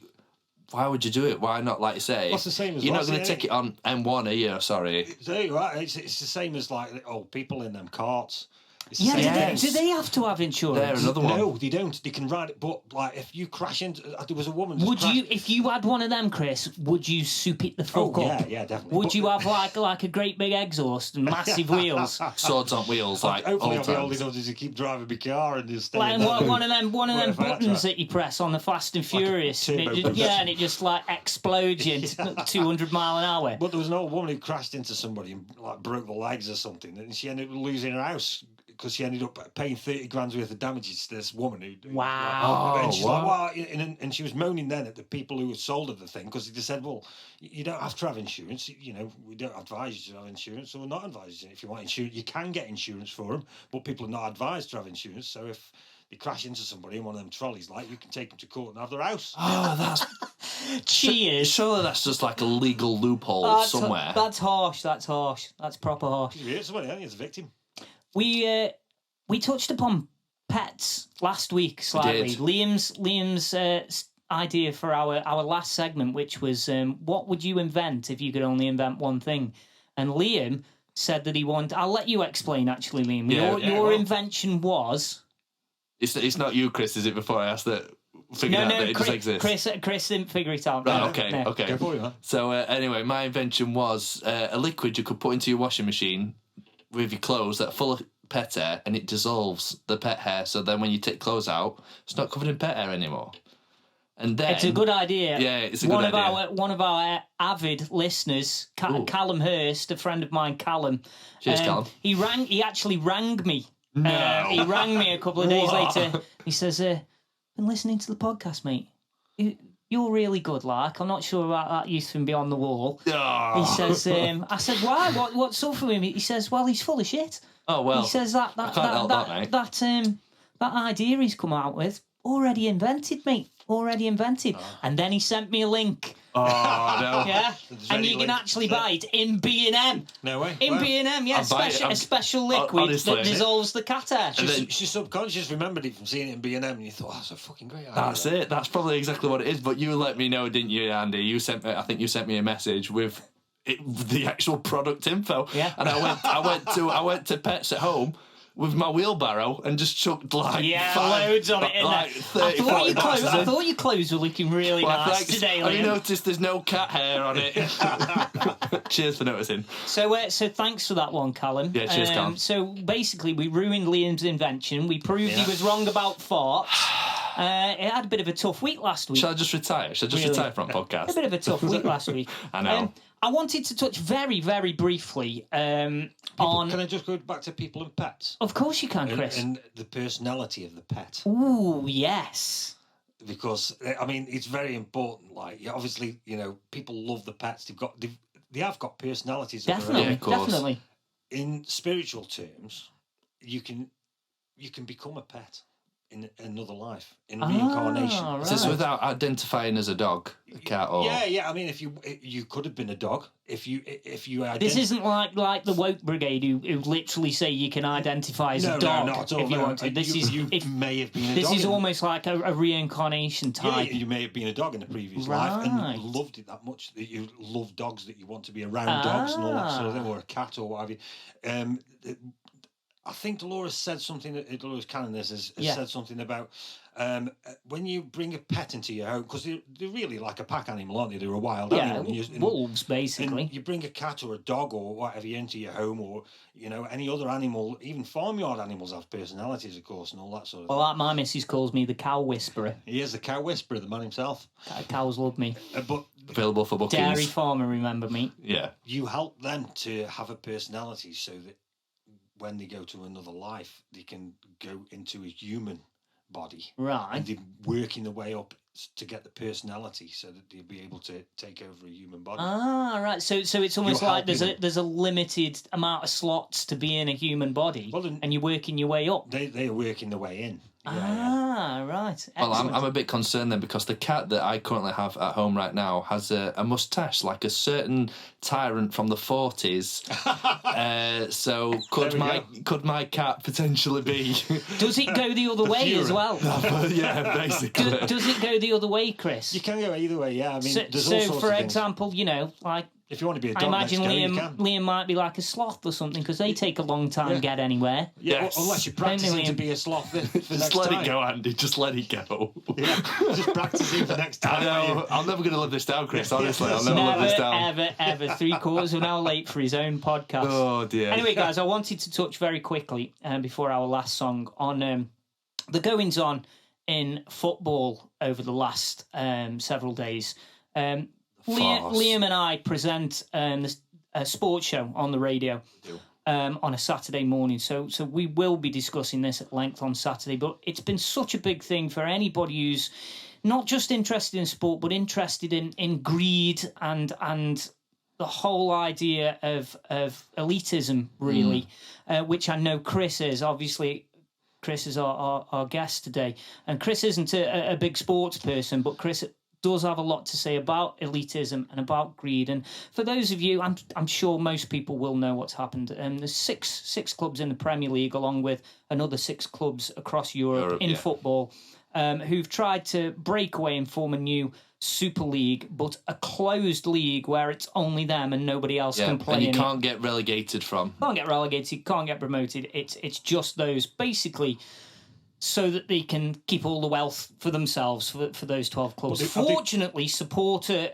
would you do it? Why not, like you say? Well, it's the same as you're not last going to year. take it on M1, are you? Sorry. It's the same as like old people in them carts. It's the Yeah, same do they have to have insurance? There, another one. No, they don't. They can ride it, but like if you crash into, there was a woman. just Would crashed- you, if you had one of them, Chris, would you soup it the fuck up? Yeah, definitely. Would But- you have like a great big exhaust and massive wheels? Swords on wheels, like Hopefully, old I'll be old times. enough to keep driving my car and just stay. Like in that one of them What if I had buttons to? that you press on the Fast and Furious. turbo And it boost. and it just like explodes you into 200 mile an hour. But there was an old woman who crashed into somebody and like broke the legs or something, and she ended up losing her house because she ended up paying 30 grand's worth of damages to this woman who. Wow. And she's wow. like, wow, and she was moaning then at the people who had sold her the thing because they just said, well, you don't have to have insurance. You know, we don't advise you to have insurance, so we're not advising. If you want insurance, you can get insurance for them, but people are not advised to have insurance. So if they crash into somebody in one of them trolleys, like, you can take them to court and have their house. Oh, that's... Cheers. Surely that's just like a legal loophole somewhere. That's harsh. That's proper harsh. You hurt somebody, as a victim. We touched upon pets last week slightly. Liam's idea for our last segment, which was what would you invent if you could only invent one thing? And Liam said that he wanted... I'll let you explain, actually, Liam. Your invention was... It's not you, Chris, is it, before I asked that... Figured out that it just exists. Chris didn't figure it out. Right, No. okay. Go for it, man. So anyway, my invention was a liquid you could put into your washing machine with your clothes that's full of pet hair, and it dissolves the pet hair. So then when you take clothes out, it's not covered in pet hair anymore. And then it's a good idea. Yeah, it's a good idea. One of our avid listeners, Callum Hurst, a friend of mine, Callum. Cheers, Callum. He actually rang me. No. He rang me a couple of days later. He says, been listening to the podcast, mate. You're really good, like. I'm not sure about that youth from beyond the wall. Oh. He says, I said, why? What's up for him? He says, well, he's full of shit. Oh, well. He says that idea he's come out with, already invented, mate. Already invented. Oh. And then he sent me a link. Oh, no. Yeah. And you can actually buy it in B&M. No way. In B&M, yeah. A special liquid that dissolves the cat hair. She subconsciously remembered it from seeing it in B&M, and you thought, that's a fucking great idea. That's it. That's probably exactly what it is. But you let me know, didn't you, Andy? I think you sent me a message with the actual product info. Yeah. And I went to Pets at Home with my wheelbarrow and just chucked loads on it in like there. 30, I thought your clothes were looking really nice today, Liam. Have you noticed there's no cat hair on it? Cheers for noticing. So thanks for that one, Callum. Yeah, cheers, Callum. So basically, we ruined Liam's invention. We proved he was wrong about farts. It had a bit of a tough week last week. Shall I just retire? Retire from podcast? A bit of a tough week last week. I know. I wanted to touch very, very briefly on... Can I just go back to people and pets? Of course you can, Chris. And the personality of the pet. Ooh, yes. Because, I mean, it's very important. Like, obviously, people love the pets. They have got personalities. Definitely, of their own. Definitely. In spiritual terms, you can become a pet in another life, in reincarnation. Right. So it's without identifying as a dog, a cat, or yeah. I mean, if you could have been a dog, if you this isn't like the woke brigade who literally say you can identify as a dog not at all, if you want to. You may have been a dog. This is almost like a reincarnation type. Yeah, you may have been a dog in a previous life and loved it that much that you love dogs, that you want to be around dogs and all that sort of thing, or a cat or what have you. I think Dolores said something. Dolores Cannon has said something about when you bring a pet into your home, because they're really like a pack animal, aren't they? They're a wild animal. Wolves, basically. And you bring a cat or a dog or whatever into your home, or any other animal, even farmyard animals have personalities, of course, and all that sort of thing. Well, like my missus calls me the cow whisperer. He is the cow whisperer, the man himself. Cows love me. But available for bookings. Dairy farmer, remember me? Yeah. You help them to have a personality so that when they go to another life, they can go into a human body. Right. And they're working their way up to get the personality so that they'll be able to take over a human body. Ah, right. So it's almost like there's a limited amount of slots to be in a human body, and you're working your way up. They are working their way in. Right. Excellent. Well, I'm a bit concerned then, because the cat that I currently have at home right now has a moustache like a certain tyrant from the 40s. So could my cat potentially be? Does it go the other way as well? Yeah, basically. Does it go the other way, Chris? You can go either way. Yeah, I mean, there's so all sorts for of example, like. If you want to be a dog, I imagine Liam might be like a sloth or something, because they take a long time to get anywhere. Yeah, unless you're practicing to be a sloth for next time. Just let it go, Andy. Just let it go. Yeah, just practicing for next time. I know. I'm never going to live this down, Chris. Honestly, I'll never live this down. Ever. 3/4 of an hour late for his own podcast. Oh dear. Anyway, guys, I wanted to touch very quickly before our last song on the goings on in football over the last several days. Liam and I present a sports show on the radio on a Saturday morning. So we will be discussing this at length on Saturday. But it's been such a big thing for anybody who's not just interested in sport, but interested in greed and the whole idea of elitism, really, which I know Chris is. Obviously, Chris is our guest today. And Chris isn't a big sports person, but Chris does have a lot to say about elitism and about greed. And for those of you, I'm sure most people will know what's happened. There's six clubs in the Premier League, along with another 6 clubs across Europe in football, who've tried to break away and form a new Super League, but a closed league where it's only them and nobody else can play. And you in can't get relegated from. Can't get relegated, can't get promoted. It's just those, basically, so that they can keep all the wealth for themselves for those 12 clubs. Fortunately, supporter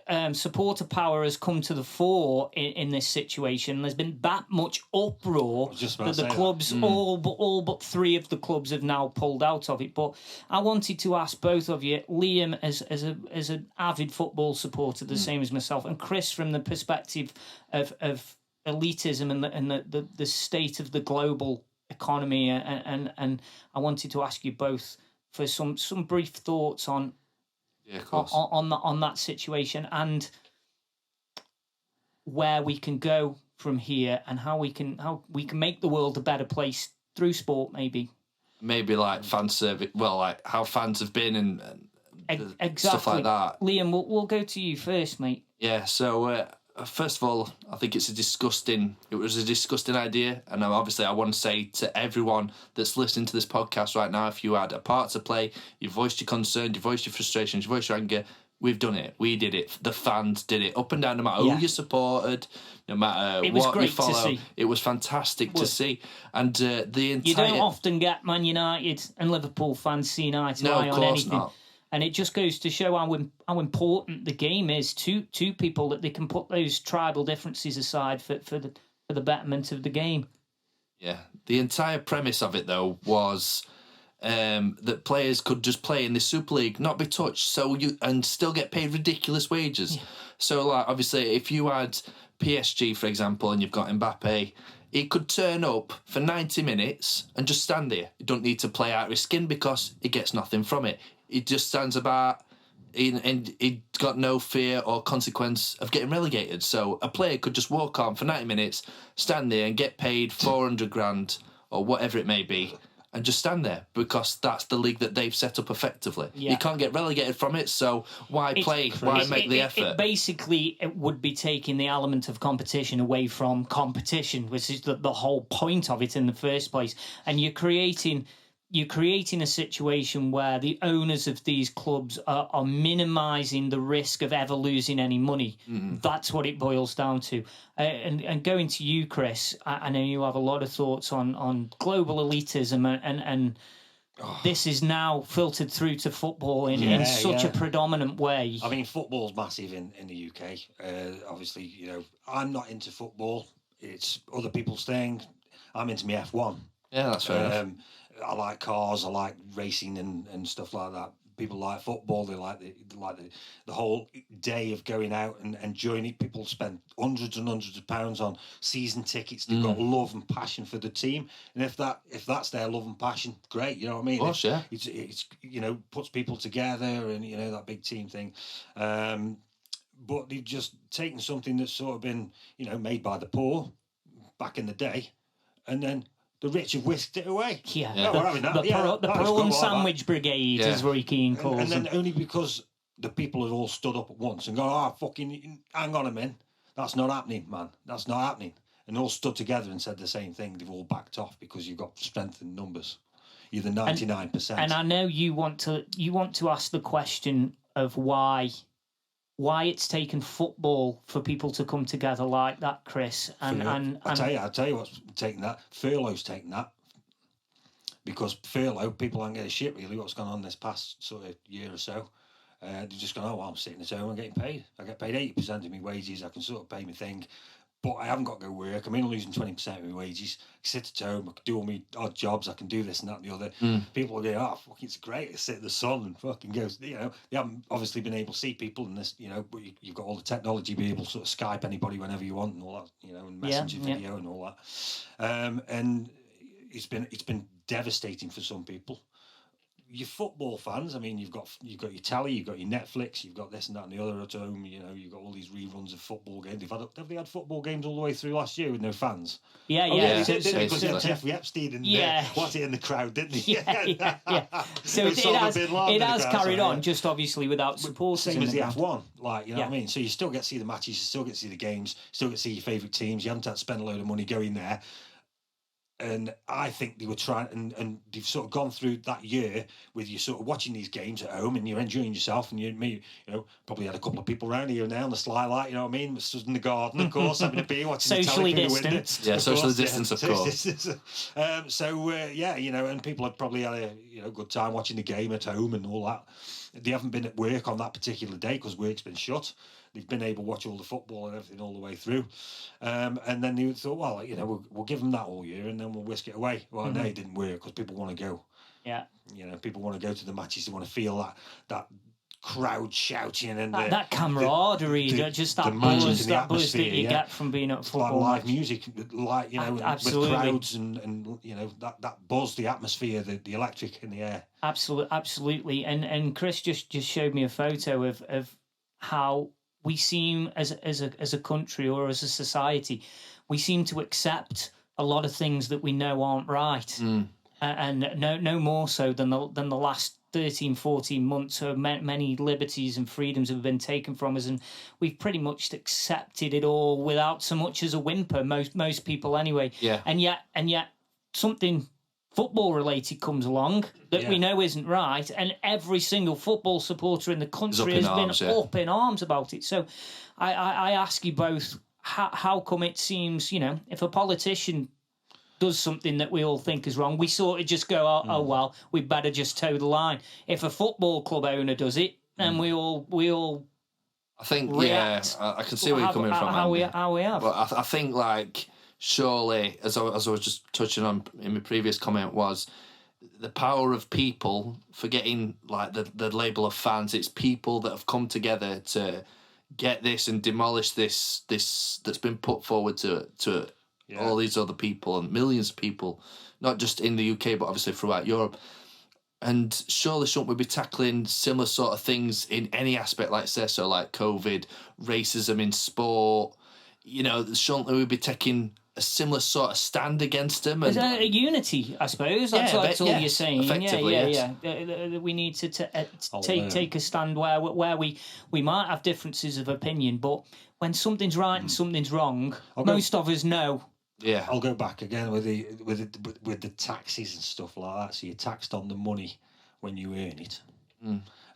power has come to the fore in this situation. There's been that much uproar that the clubs, all but 3 of the clubs have now pulled out of it. But I wanted to ask both of you, Liam as an avid football supporter, the same as myself, and Chris from the perspective of elitism and the state of the global economy, and I wanted to ask you both for some brief thoughts on that situation and where we can go from here, and how we can make the world a better place through sport, maybe like fan service, like how fans have been and exactly. Stuff like that. Liam, we'll go to you first, mate. Yeah, so first of all, I think it was a disgusting idea, and obviously I want to say to everyone that's listening to this podcast right now, if you had a part to play, you voiced your concern, you voiced your frustrations, you voiced your anger, we've done it. We did it. The fans did it. Up and down, no matter who you supported, no matter what you follow. To see. It was fantastic to see. And the entire... You don't often get Man United and Liverpool fans seeing eye to eye on anything. Not. And it just goes to show how important the game is to people, that they can put those tribal differences aside for the betterment of the game. Yeah. The entire premise of it, though, was that players could just play in the Super League, not be touched, and still get paid ridiculous wages. Yeah. So, like, obviously, if you had PSG, for example, and you've got Mbappe, he could turn up for 90 minutes and just stand there. He don't need to play out of his skin because he gets nothing from it. He just stands about, and he got no fear or consequence of getting relegated. So a player could just walk on for 90 minutes, stand there and get paid 400 grand or whatever it may be, and just stand there because that's the league that they've set up effectively. Yeah. You can't get relegated from it, so why play? Why make the effort? It would be taking the element of competition away from competition, which is the whole point of it in the first place. And you're creating a situation where the owners of these clubs are minimising the risk of ever losing any money. Mm-hmm. That's what it boils down to. And going to you, Chris, I know you have a lot of thoughts on global elitism, and this is now filtered through to football in such a predominant way. I mean, football's massive in the UK. Obviously, you know, I'm not into football. It's other people's thing. I'm into my F1. Yeah, that's fair enough. I like cars, I like racing and stuff like that. People like football, they like the whole day of going out and enjoying it. People spend hundreds and hundreds of pounds on season tickets. They've got love and passion for the team. And if that's their love and passion, great, you know what I mean? Of course, yeah. It's you know, puts people together, and you know, that big team thing. But they've just taken something that's sort of been, you know, made by the poor back in the day, and then the rich have whisked it away. Yeah, the prawn sandwich brigade, as Roy Keane calls it. And then only because the people had all stood up at once and gone, fucking, hang on a minute, that's not happening, man. That's not happening. And all stood together and said the same thing. They've all backed off because you've got strength in numbers. You're the 99%. And I know you want to ask the question of why it's taken football for people to come together like that, Chris. I'll tell you what's taking that. Furlough's taking that. Because furlough, people aren't getting shit really what's gone on this past sort of year or so. They've just gone, I'm sitting at home and getting paid. I get paid 80% of my wages. I can sort of pay my thing. But I haven't got to go work. I'm only losing 20% of my wages. I can sit at home. I can do all my odd jobs. I can do this and that and the other. People will go, fucking, it's great. I sit in the sun and fucking go. You know, they haven't obviously been able to see people in this, you know, but you've got all the technology to be able to sort of Skype anybody whenever you want and all that, you know, and messenger video and all that. And it's been devastating for some people. your football fans, I mean, you've got your telly, you've got your Netflix, you've got this and that and the other at home. You know, you've got all these reruns of football games. Have they had football games all the way through last year with no fans? Yeah. They did, because they had Jeffrey Epstein and Watty in the crowd, didn't he? Yeah. So it has carried on, just obviously without support. Same as the F1, like, you know what I mean? So you still get to see the matches, you still get to see the games, still get to see your favourite teams. You haven't had to spend a load of money going there. And I think they were trying, and they've sort of gone through that year with you sort of watching these games at home, and you're enjoying yourself, and you probably had a couple of people around here and there on the sly light, you know what I mean? Stood in the garden, of course, having a beer, watching socially the telly through the window. Yeah, socially distanced, of course. And people have probably had a good time watching the game at home and all that. They haven't been at work on that particular day because work's been shut. They've been able to watch all the football and everything all the way through. And then they thought, well, we'll give them that all year and then we'll whisk it away. Well, no, it didn't work because people want to go. Yeah. People want to go to the matches. They want to feel that crowd shouting and that camaraderie, just that buzz that you get from being at football. Like live music, like, absolutely. With crowds and that buzz, the atmosphere, the electric in the air. Absolutely. And Chris just showed me a photo of how we seem as a country or as a society, we seem to accept a lot of things that we know aren't right, and no more so than the last 13, 14 months. So many liberties and freedoms have been taken from us, and we've pretty much accepted it all without so much as a whimper. Most people anyway. Yeah. And yet something football related comes along that we know isn't right, and every single football supporter in the country has been up in arms about it. So I ask you both, how come it seems, if a politician does something that we all think is wrong, we sort of just go, oh well, we better just toe the line. If a football club owner does it, then we all I think react. I can see where you're coming from. How we have. But I think, like, surely, as I was just touching on in my previous comment, was the power of people, forgetting like the label of fans. It's people that have come together to get this and demolish this that's been put forward to all these other people and millions of people, not just in the UK but obviously throughout Europe. And surely shouldn't we be tackling similar sort of things in any aspect, like say, so like COVID, racism in sport? Shouldn't we be taking a similar sort of stand against them? And a unity, I suppose. That's all you're saying. Effectively, we need to take a stand where we might have differences of opinion, but when something's right and something's wrong, most of us know. Yeah, I'll go back again with the taxes and stuff like that. So you're taxed on the money when you earn it.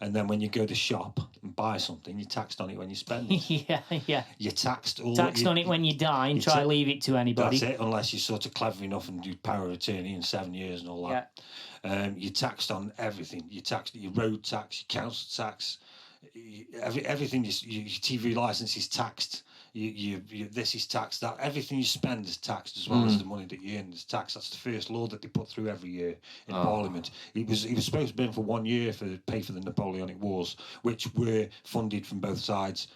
And then when you go to shop and buy something, you're taxed on it when you spend it. Yeah. You're taxed on it when you die and try leave it to anybody. That's it, unless you're sort of clever enough and do power of attorney in 7 years and all that. Yeah. You're taxed on everything. You're taxed your road tax, your council tax, everything. Your TV license is taxed. This is taxed. That everything you spend is taxed, as well as the money that you earn is taxed. That's the first law that they put through every year in Parliament. It was supposed to be for 1 year to pay for the Napoleonic Wars, which were funded from both sides.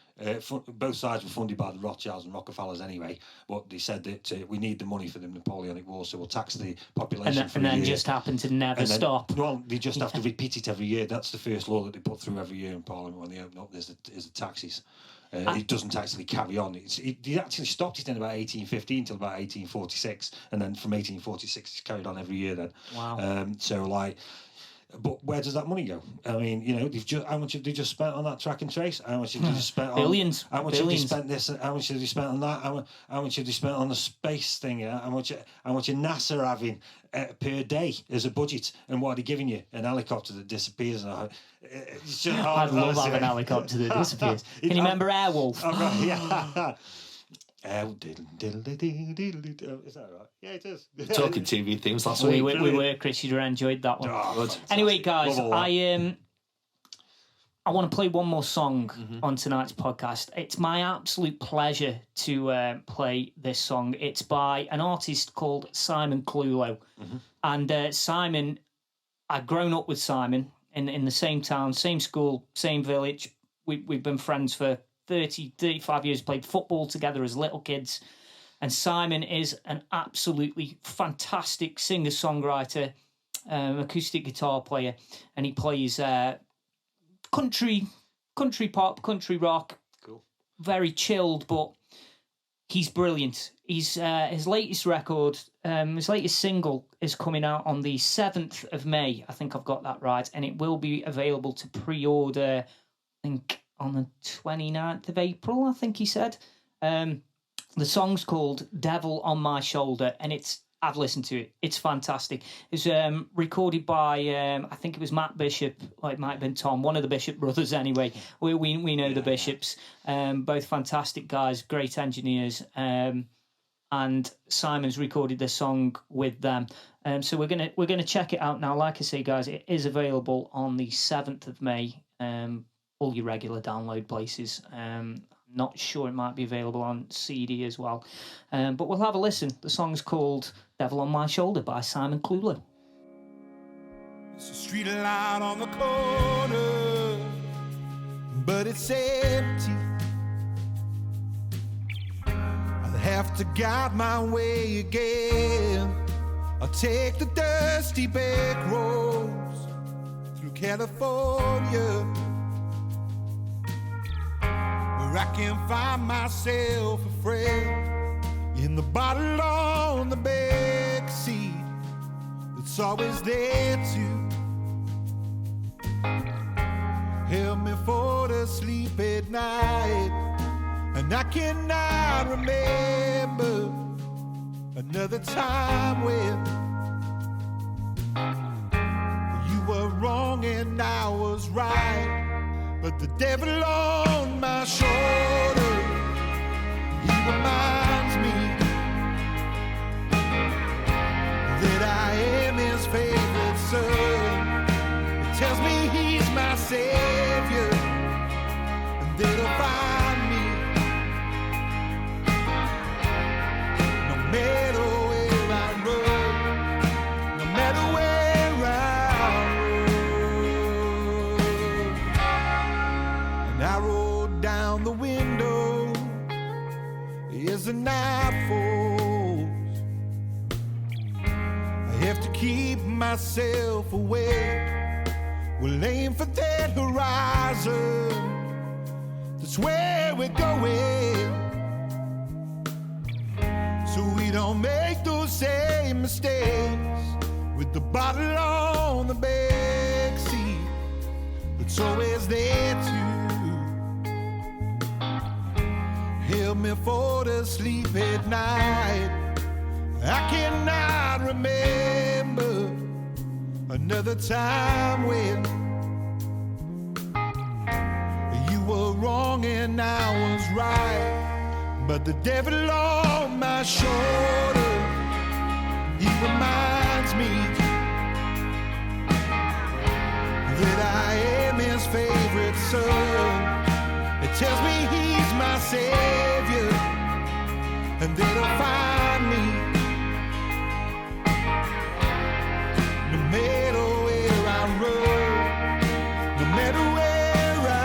Both sides were funded by the Rothschilds and Rockefellers anyway, but they said that we need the money for the Napoleonic Wars, so we'll tax the population for a year. And then just happen to never stop. Well, they just have to repeat it every year. That's the first law that they put through every year in Parliament when they open up. There's the taxes. It doesn't actually carry on. They actually stopped it in about 1815 till about 1846, and then from 1846 it's carried on every year then. Wow. But where does that money go? I mean, how much have they just spent on that track and trace? How much have they just spent on billions? How much have they spent this? How much have they spent on that? How much have they spent on the space thing? How much are NASA having per day as a budget? And what are they giving you? An helicopter that disappears? I'd love having an helicopter that disappears. Can you remember Airwolf? Yeah. Is that right? Yeah, it is. Talking TV themes last week. We were, Chris. You'd have enjoyed that one. Anyway, guys, I want to play one more song on tonight's podcast. It's my absolute pleasure to play this song. It's by an artist called Simon Clulo. And Simon, I've grown up with Simon in the same town, same school, same village. We've been friends for 35 years, played football together as little kids. And Simon is an absolutely fantastic singer-songwriter. acoustic guitar player, and he plays country pop, country rock. Cool. Very chilled, but he's brilliant. He's his latest record, his latest single is coming out on the 7th of May. I think I've got that right, and it will be available to pre-order, I think, on the 29th of April, I think he said. The song's called Devil on My Shoulder, and I've listened to it. It's fantastic. It's recorded by, I think it was Matt Bishop, or it might have been Tom, one of the Bishop brothers anyway. We know the Bishops. Both fantastic guys, great engineers. And Simon's recorded the song with them. So we're gonna check it out now. Like I say, guys, it is available on the 7th of May. All your regular download places. Not sure it might be available on CD as well. But we'll have a listen. The song's called Devil on My Shoulder by Simon Clulo. It's a street light on the corner, but it's empty. I'll have to guide my way again. I'll take the dusty back roads through California, where I can find myself a friend in the bottle on the back seat that's always there to help me fall to sleep at night. And I cannot remember another time when you were wrong and I was right. But the devil on my shoulder, he reminds me that I am his favorite son. He tells me he's my savior, and that he'll find me no matter where I run, no matter where I run. And I roll down the window as the night falls. I have to keep myself awake. We'll aim for that horizon. That's where we're going, so we don't make those same mistakes with the bottle on the back seat. It's always there to help me fall to sleep at night. I cannot remember another time when you were wrong and I was right. But the devil on my shoulder, he reminds me that I am his favorite son. It tells me he's my savior, and that he'll find me no matter where I run, no matter where I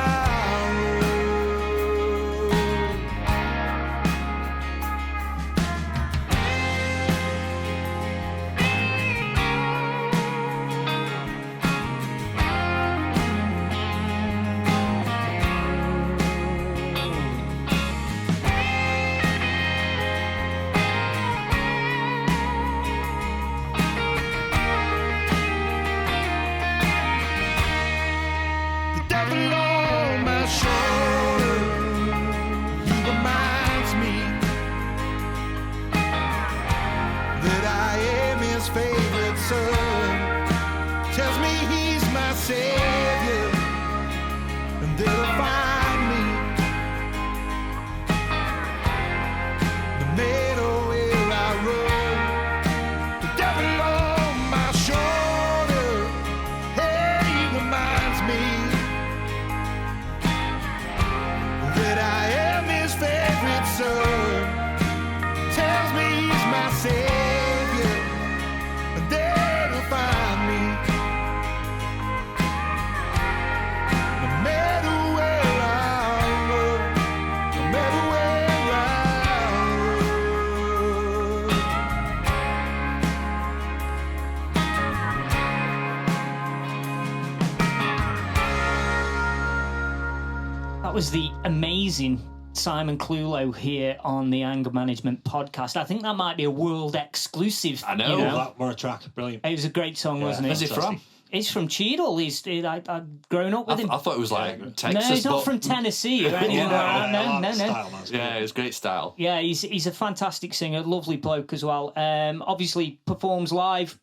was the amazing Simon Clulo here on the Anger Management Podcast. I think that might be a world exclusive. I know. You know? That were a track, brilliant. It was a great song, wasn't it? Where's he from? He's from Cheadle. I've grown up with him. I thought it was like Texas. No, he's not but- from Tennessee or anything like that. No. Style, man. Yeah, it's great style. Yeah, he's a fantastic singer, lovely bloke as well. Obviously performs live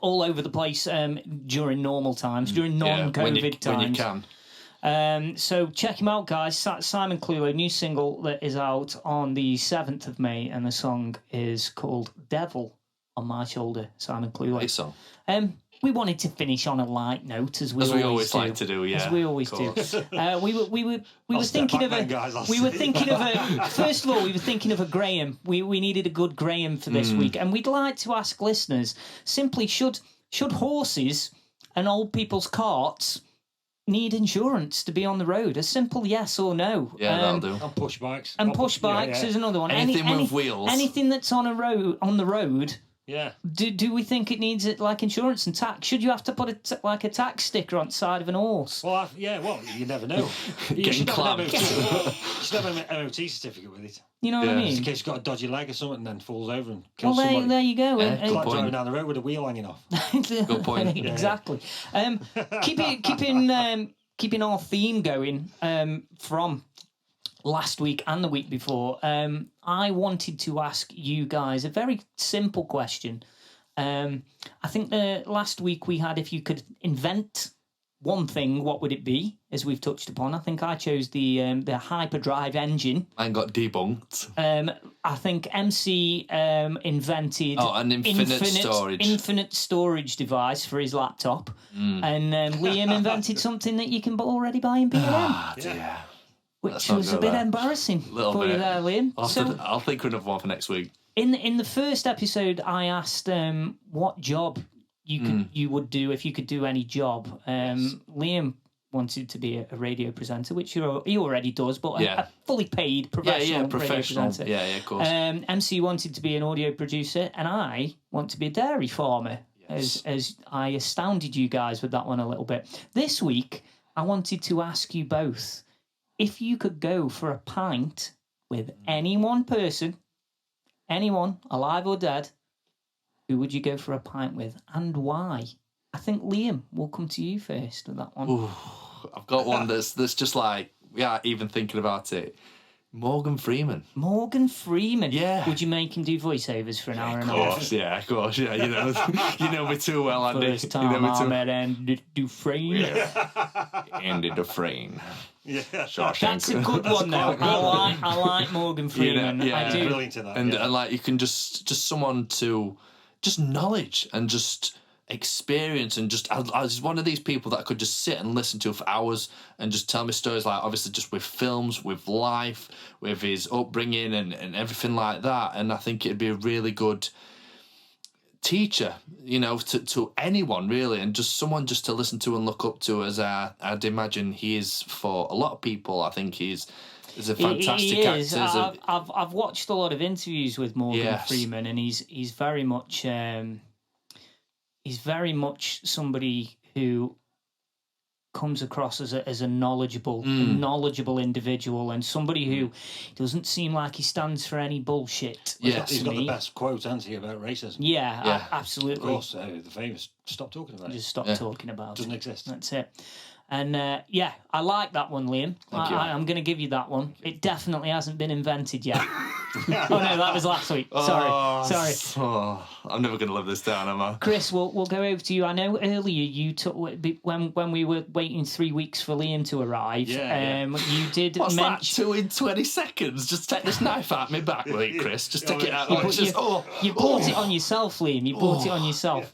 all over the place during normal times, during non-COVID times. When you can. So check him out, guys. Simon Clulo, new single that is out on the 7th of May, and the song is called Devil on My Shoulder, Simon Clulo. Great song. We wanted to finish on a light note, as we always like to do. Yeah, as we always do. We were thinking of first of all, we were thinking of a Graham. We needed a good Graham for this week, and we'd like to ask listeners simply: should horses and old people's carts need insurance to be on the road? A simple yes or no. Yeah, that'll do. And push bikes. Push bikes is another one. Anything with wheels. Anything that's on the road. Yeah. Do we think it needs it like insurance and tax? Should you have to put a tax sticker on the side of an horse? Well, you never know. You should have an MOT certificate with it. You know what I mean? Just in case you've got a dodgy leg or something and then falls over and kills well, somebody. there you go. Yeah, It's like driving down the road with a wheel hanging off. Good point. Exactly. Keeping our theme going from last week and the week before, I wanted to ask you guys a very simple question. I think the last week we had, if you could invent one thing, what would it be? As we've touched upon, I think I chose the hyperdrive engine. And got debunked. I think MC invented an infinite storage device for his laptop, and Liam invented something that you can already buy in B&M. Yeah. Which was a bit embarrassing for you there, Liam. I'll think of another one for next week. In the first episode, I asked what job you would do if you could do any job. Liam wanted to be a radio presenter, which he already does, but a fully paid professional radio presenter. Yeah, of course. MC wanted to be an audio producer, and I want to be a dairy farmer. Yes. As I astounded you guys with that one a little bit. This week, I wanted to ask you both, if you could go for a pint with any one person, anyone, alive or dead, who would you go for a pint with and why? I think, Liam, we'll come to you first with that one. Ooh, I've got one that's just like, even thinking about it. Morgan Freeman. Morgan Freeman? Yeah. Would you make him do voiceovers for an hour and a half? Of course, yeah. You know me too well, Andy. First time I met Andy Dufresne. Andy Dufresne. Yeah. That's a good one, though. I like Morgan Freeman. I do. Brilliant in that. And like, you can just someone to just knowledge and just experience, and just I was one of these people that I could just sit and listen to for hours and just tell me stories, like obviously just with films, with life, with his upbringing and everything like that. And I think it'd be a really good teacher, to anyone really, and just someone just to listen to and look up to, as I'd imagine he is for a lot of people. I think he's a fantastic actor. I've watched a lot of interviews with Morgan Freeman, and he's very much somebody who comes across as a knowledgeable individual, and somebody who doesn't seem like he stands for any bullshit. Yes, he's got the best quote, hasn't he, about racism? Yeah. Absolutely. Of course, the famous "Stop talking about it." Just stop talking about Doesn't it. exist. That's it. And I like that one, Liam. I'm going to give you that one. It definitely hasn't been invented yet. Oh no, that was last week. Sorry. I'm never going to live this down, am I? Chris, we'll go over to you. I know earlier you took when we were waiting 3 weeks for Liam to arrive. You did What's mention that? 2 in 20 seconds. Just take this knife out my back, will you, Chris? Just take it out. You brought it on yourself, Liam. You brought it on yourself.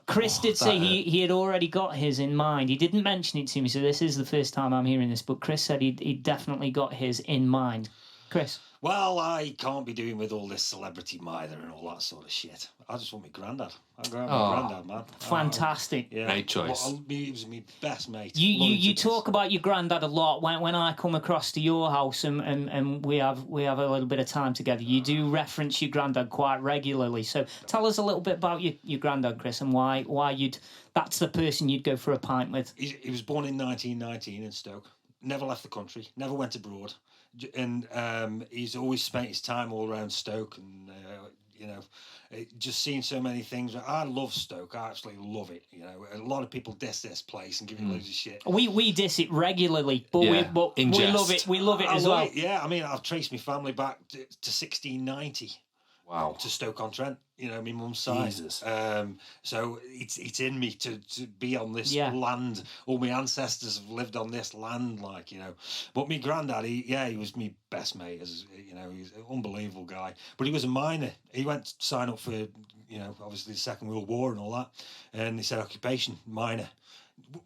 Chris did say he had already got his in mind. He didn't mention it to me, so this is the first time I'm hearing this. But Chris said he definitely got his in mind. Chris. Well, I can't be doing with all this celebrity mither and all that sort of shit. I just want my granddad. I'm going to my granddad, man. Fantastic. Great choice. He was my best mate. You talk about your granddad a lot. When I come across to your house and we have a little bit of time together, you do reference your granddad quite regularly. So tell us a little bit about your granddad, Chris, and why that's the person you'd go for a pint with. He was born in 1919 in Stoke. never left the country, never went abroad, and he's always spent his time all around Stoke, and just seen so many things. I love Stoke. I absolutely love it. A lot of people diss this place and give it loads of shit. We diss it regularly, but we love it. We love it as well. Yeah, I mean, I've traced my family back to 1690. Wow. To Stoke-on-Trent, my mum's side. Jesus. So it's in me to be on this land. All my ancestors have lived on this land, But my granddad, he was my best mate. He's an unbelievable guy. But he was a miner. He went to sign up for, obviously the Second World War and all that. And they said, occupation, miner.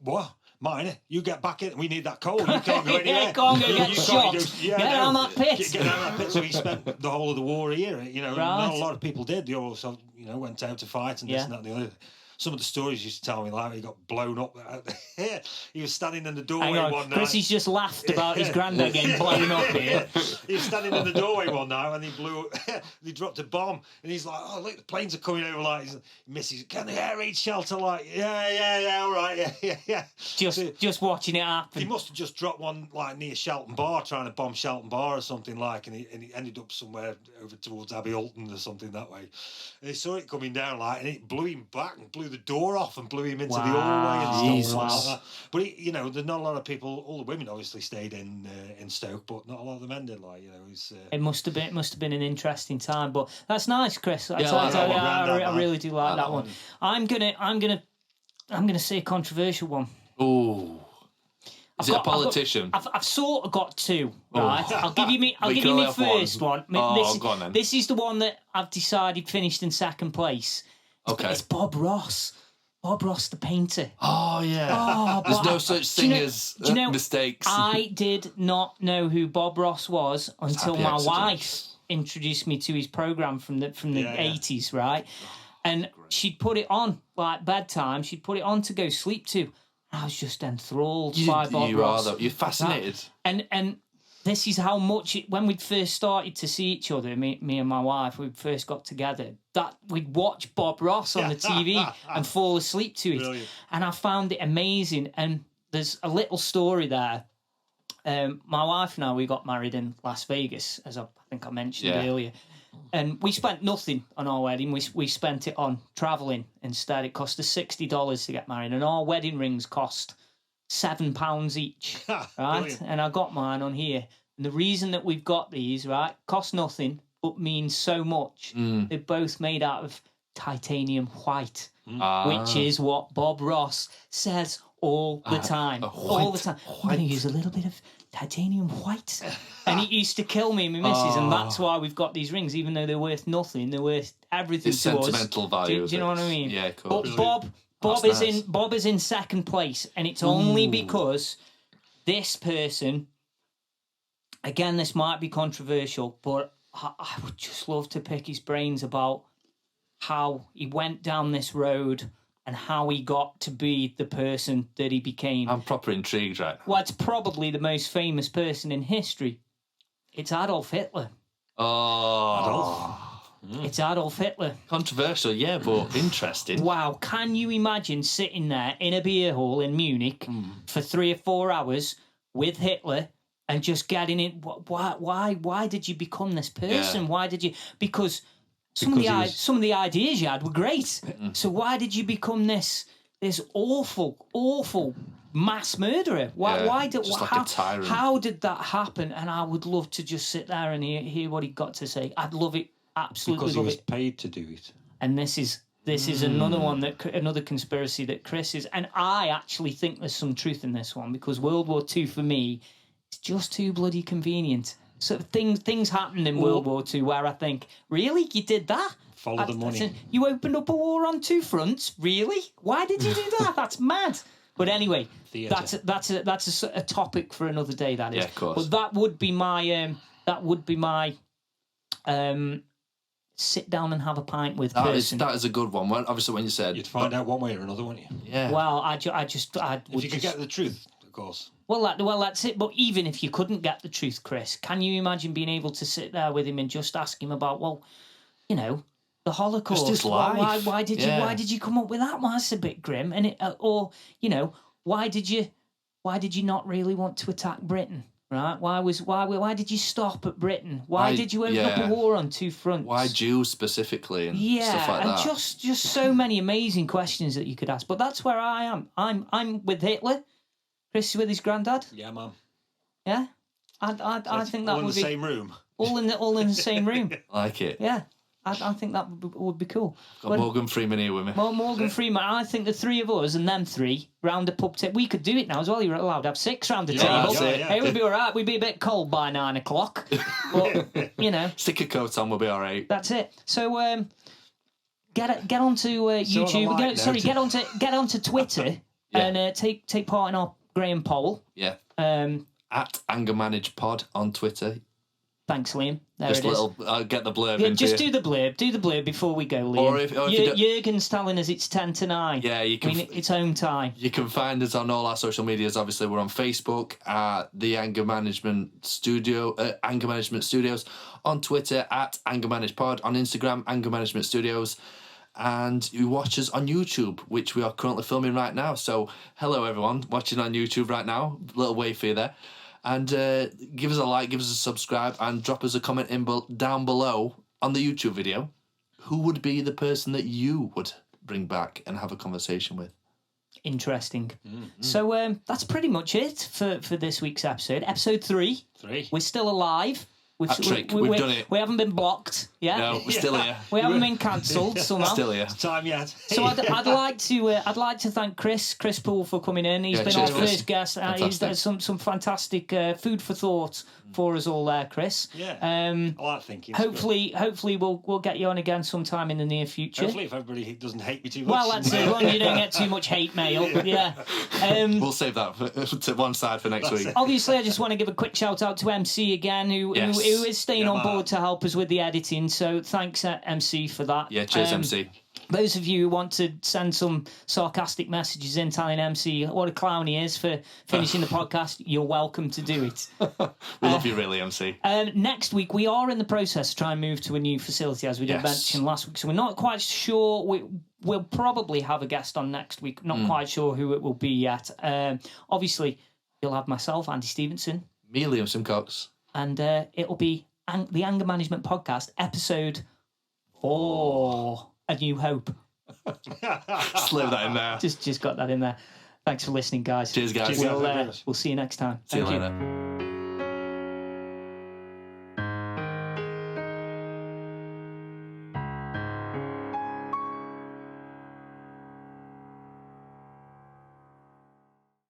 What? Miner, you get back in. We need that coal. You can't go anywhere. Go get shot. Get down that pit. Get down that pit. So he spent the whole of the war here. Not a lot of people did. They also, went out to fight and this and that and the other. Some of the stories used to tell me, he got blown up. He was standing in the doorway one night. Chrissy's just laughed about his granddad getting blown up here. He was standing in the doorway one night and he dropped a bomb. And he's like, oh, look, the planes are coming over. Missy's, can the air raid shelter? Yeah, all right, yeah. Just watching it happen. He must have just dropped one near Shelton Bar, trying to bomb Shelton Bar or something and he ended up somewhere over towards Abbey Alton or something that way. And he saw it coming down and it blew him back and blew the door off and blew him into the hallway and stuff like that. But there's not a lot of people. All the women obviously stayed in Stoke, but not a lot of the men did. It must have been an interesting time. But that's nice, Chris. I really do like that one. I'm gonna say a controversial one. Oh. Is it a politician? I've sort of got two, right? I'll give you me first one. Go on then. This is the one that I've decided finished in second place. Okay. It's Bob Ross. Bob Ross, the painter. Oh, yeah. There's no such thing as mistakes. I did not know who Bob Ross was until my wife introduced me to his programme from the 80s, right? And she'd put it on, bedtime. She'd put it on to go sleep to. I was just enthralled by Bob Ross. You're fascinated. And this is how much, when we'd first started to see each other, me and my wife, we first got together, that we'd watch Bob Ross on the TV and fall asleep to it. Brilliant. And I found it amazing. And there's a little story there. My wife and I, we got married in Las Vegas, as I think I mentioned earlier. And we spent nothing on our wedding. We spent it on travelling instead. It cost us $60 to get married. And our wedding rings cost £7 each, right? Brilliant. And I got mine on here. And the reason that we've got these, right, cost nothing, but means so much. They're both made out of titanium white, which is what Bob Ross says all the time. All the time. I'm going to use a little bit of titanium white. And it used to kill me and my missus, and that's why we've got these rings, even though they're worth nothing, they're worth everything to us. Sentimental value. Do you know what I mean? Yeah, of course. But Bob is in second place, and it's only because this person, again, this might be controversial, but I would just love to pick his brains about how he went down this road and how he got to be the person that he became. I'm proper intrigued right now. Well, it's probably the most famous person in history. It's Adolf Hitler. Oh. Adolf. It's Adolf Hitler. Controversial, yeah, but interesting. Wow, can you imagine sitting there in a beer hall in Munich for 3 or 4 hours with Hitler and just getting it? Why did you become this person? Yeah. Why did you? Because some of the ideas you had were great. So why did you become this awful mass murderer? Why did like a tyrant. How did that happen? And I would love to just sit there and hear what he got to say. I'd love it. Absolutely because he love was it. paid to do it. And this is another one, another conspiracy that Chris is, and I actually think there's some truth in this one, because World War II for me is just too bloody convenient. So things happened in World War II where I think, really, you did that? Follow the money. You opened up a war on 2 fronts, really? Why did you do that? That's mad. But anyway, that's a topic for another day. That is, yeah, of course. But that would be my sit down and have a pint with person. That is a good one. Obviously, when you said you'd find out one way or another, wouldn't you? Yeah. Well, if you could get the truth, of course. Well, that's it. But even if you couldn't get the truth, Chris, can you imagine being able to sit there with him and just ask him about, the Holocaust? Just his life. Why did you come up with that? Well, that's a bit grim. And why did you why did you not really want to attack Britain? Right? Why did you stop at Britain? Why did you open up a war on two fronts? Why Jews specifically and stuff like that? Just so many amazing questions that you could ask. But that's where I am. I'm with Hitler. Chris is with his granddad. Yeah, man. Yeah, I think that would be all in the same room. All in the same room. Like it. Yeah. I think that would be cool. Got Morgan Freeman here with me. Morgan Freeman. I think the three of us and them three round a pub table. We could do it now as well. You're allowed to have 6 round the table. Yeah. It would be all right. We'd be a bit cold by 9 o'clock. But, you know. Stick a coat on, we'll be all right. That's it. So get onto YouTube. Get onto Twitter and take part in our Graham poll. Yeah. At Anger Managed Pod on Twitter. Thanks, Liam. Just I'll get the blurb into just do the blurb. Do the blurb before we go, Liam. Jürgen's telling us it's 10 to 9. Yeah, you can. It's home time. You can find us on all our social medias. Obviously, we're on Facebook at the Anger Management Studio, Anger Management Studios. On Twitter at Anger Managed Pod. On Instagram, Anger Management Studios. And you watch us on YouTube, which we are currently filming right now. So, hello everyone watching on YouTube right now. Little wave for you there. And give us a like, give us a subscribe, and drop us a comment down below on the YouTube video. Who would be the person that you would bring back and have a conversation with? Interesting. Mm-hmm. So that's pretty much it for this week's episode. Episode 3. We're still alive. We've done it. We haven't been blocked. Yeah. No, we're still here. We haven't been cancelled somehow. Still here. It's time yet. So I'd like to thank Chris Poole for coming in. He's been our first guest. He's done some fantastic food for thought for us all there, Chris. Yeah. I like thinking. Hopefully we'll get you on again sometime in the near future. Hopefully, if everybody doesn't hate me too much. Well, that's it. As long as you don't get too much hate mail. Yeah. We'll save that to one side for next week. Obviously, I just want to give a quick shout out to MC again, who is staying on board to help us with the editing. So thanks, MC, for that. Yeah, cheers, MC. Those of you who want to send some sarcastic messages in telling MC what a clown he is for finishing the podcast, you're welcome to do it. We love you really, MC. Next week, we are in the process of trying to move to a new facility, as we did mention last week. So we're not quite sure. We'll probably have a guest on next week. Not quite sure who it will be yet. Obviously, you'll have myself, Andy Stevenson. Me, Liam Simcox. And it'll be the Anger Management Podcast, episode 4. A New Hope. Slip that in there. Just got that in there. Thanks for listening, guys. Cheers, guys. We'll see you next time. See you Thank later.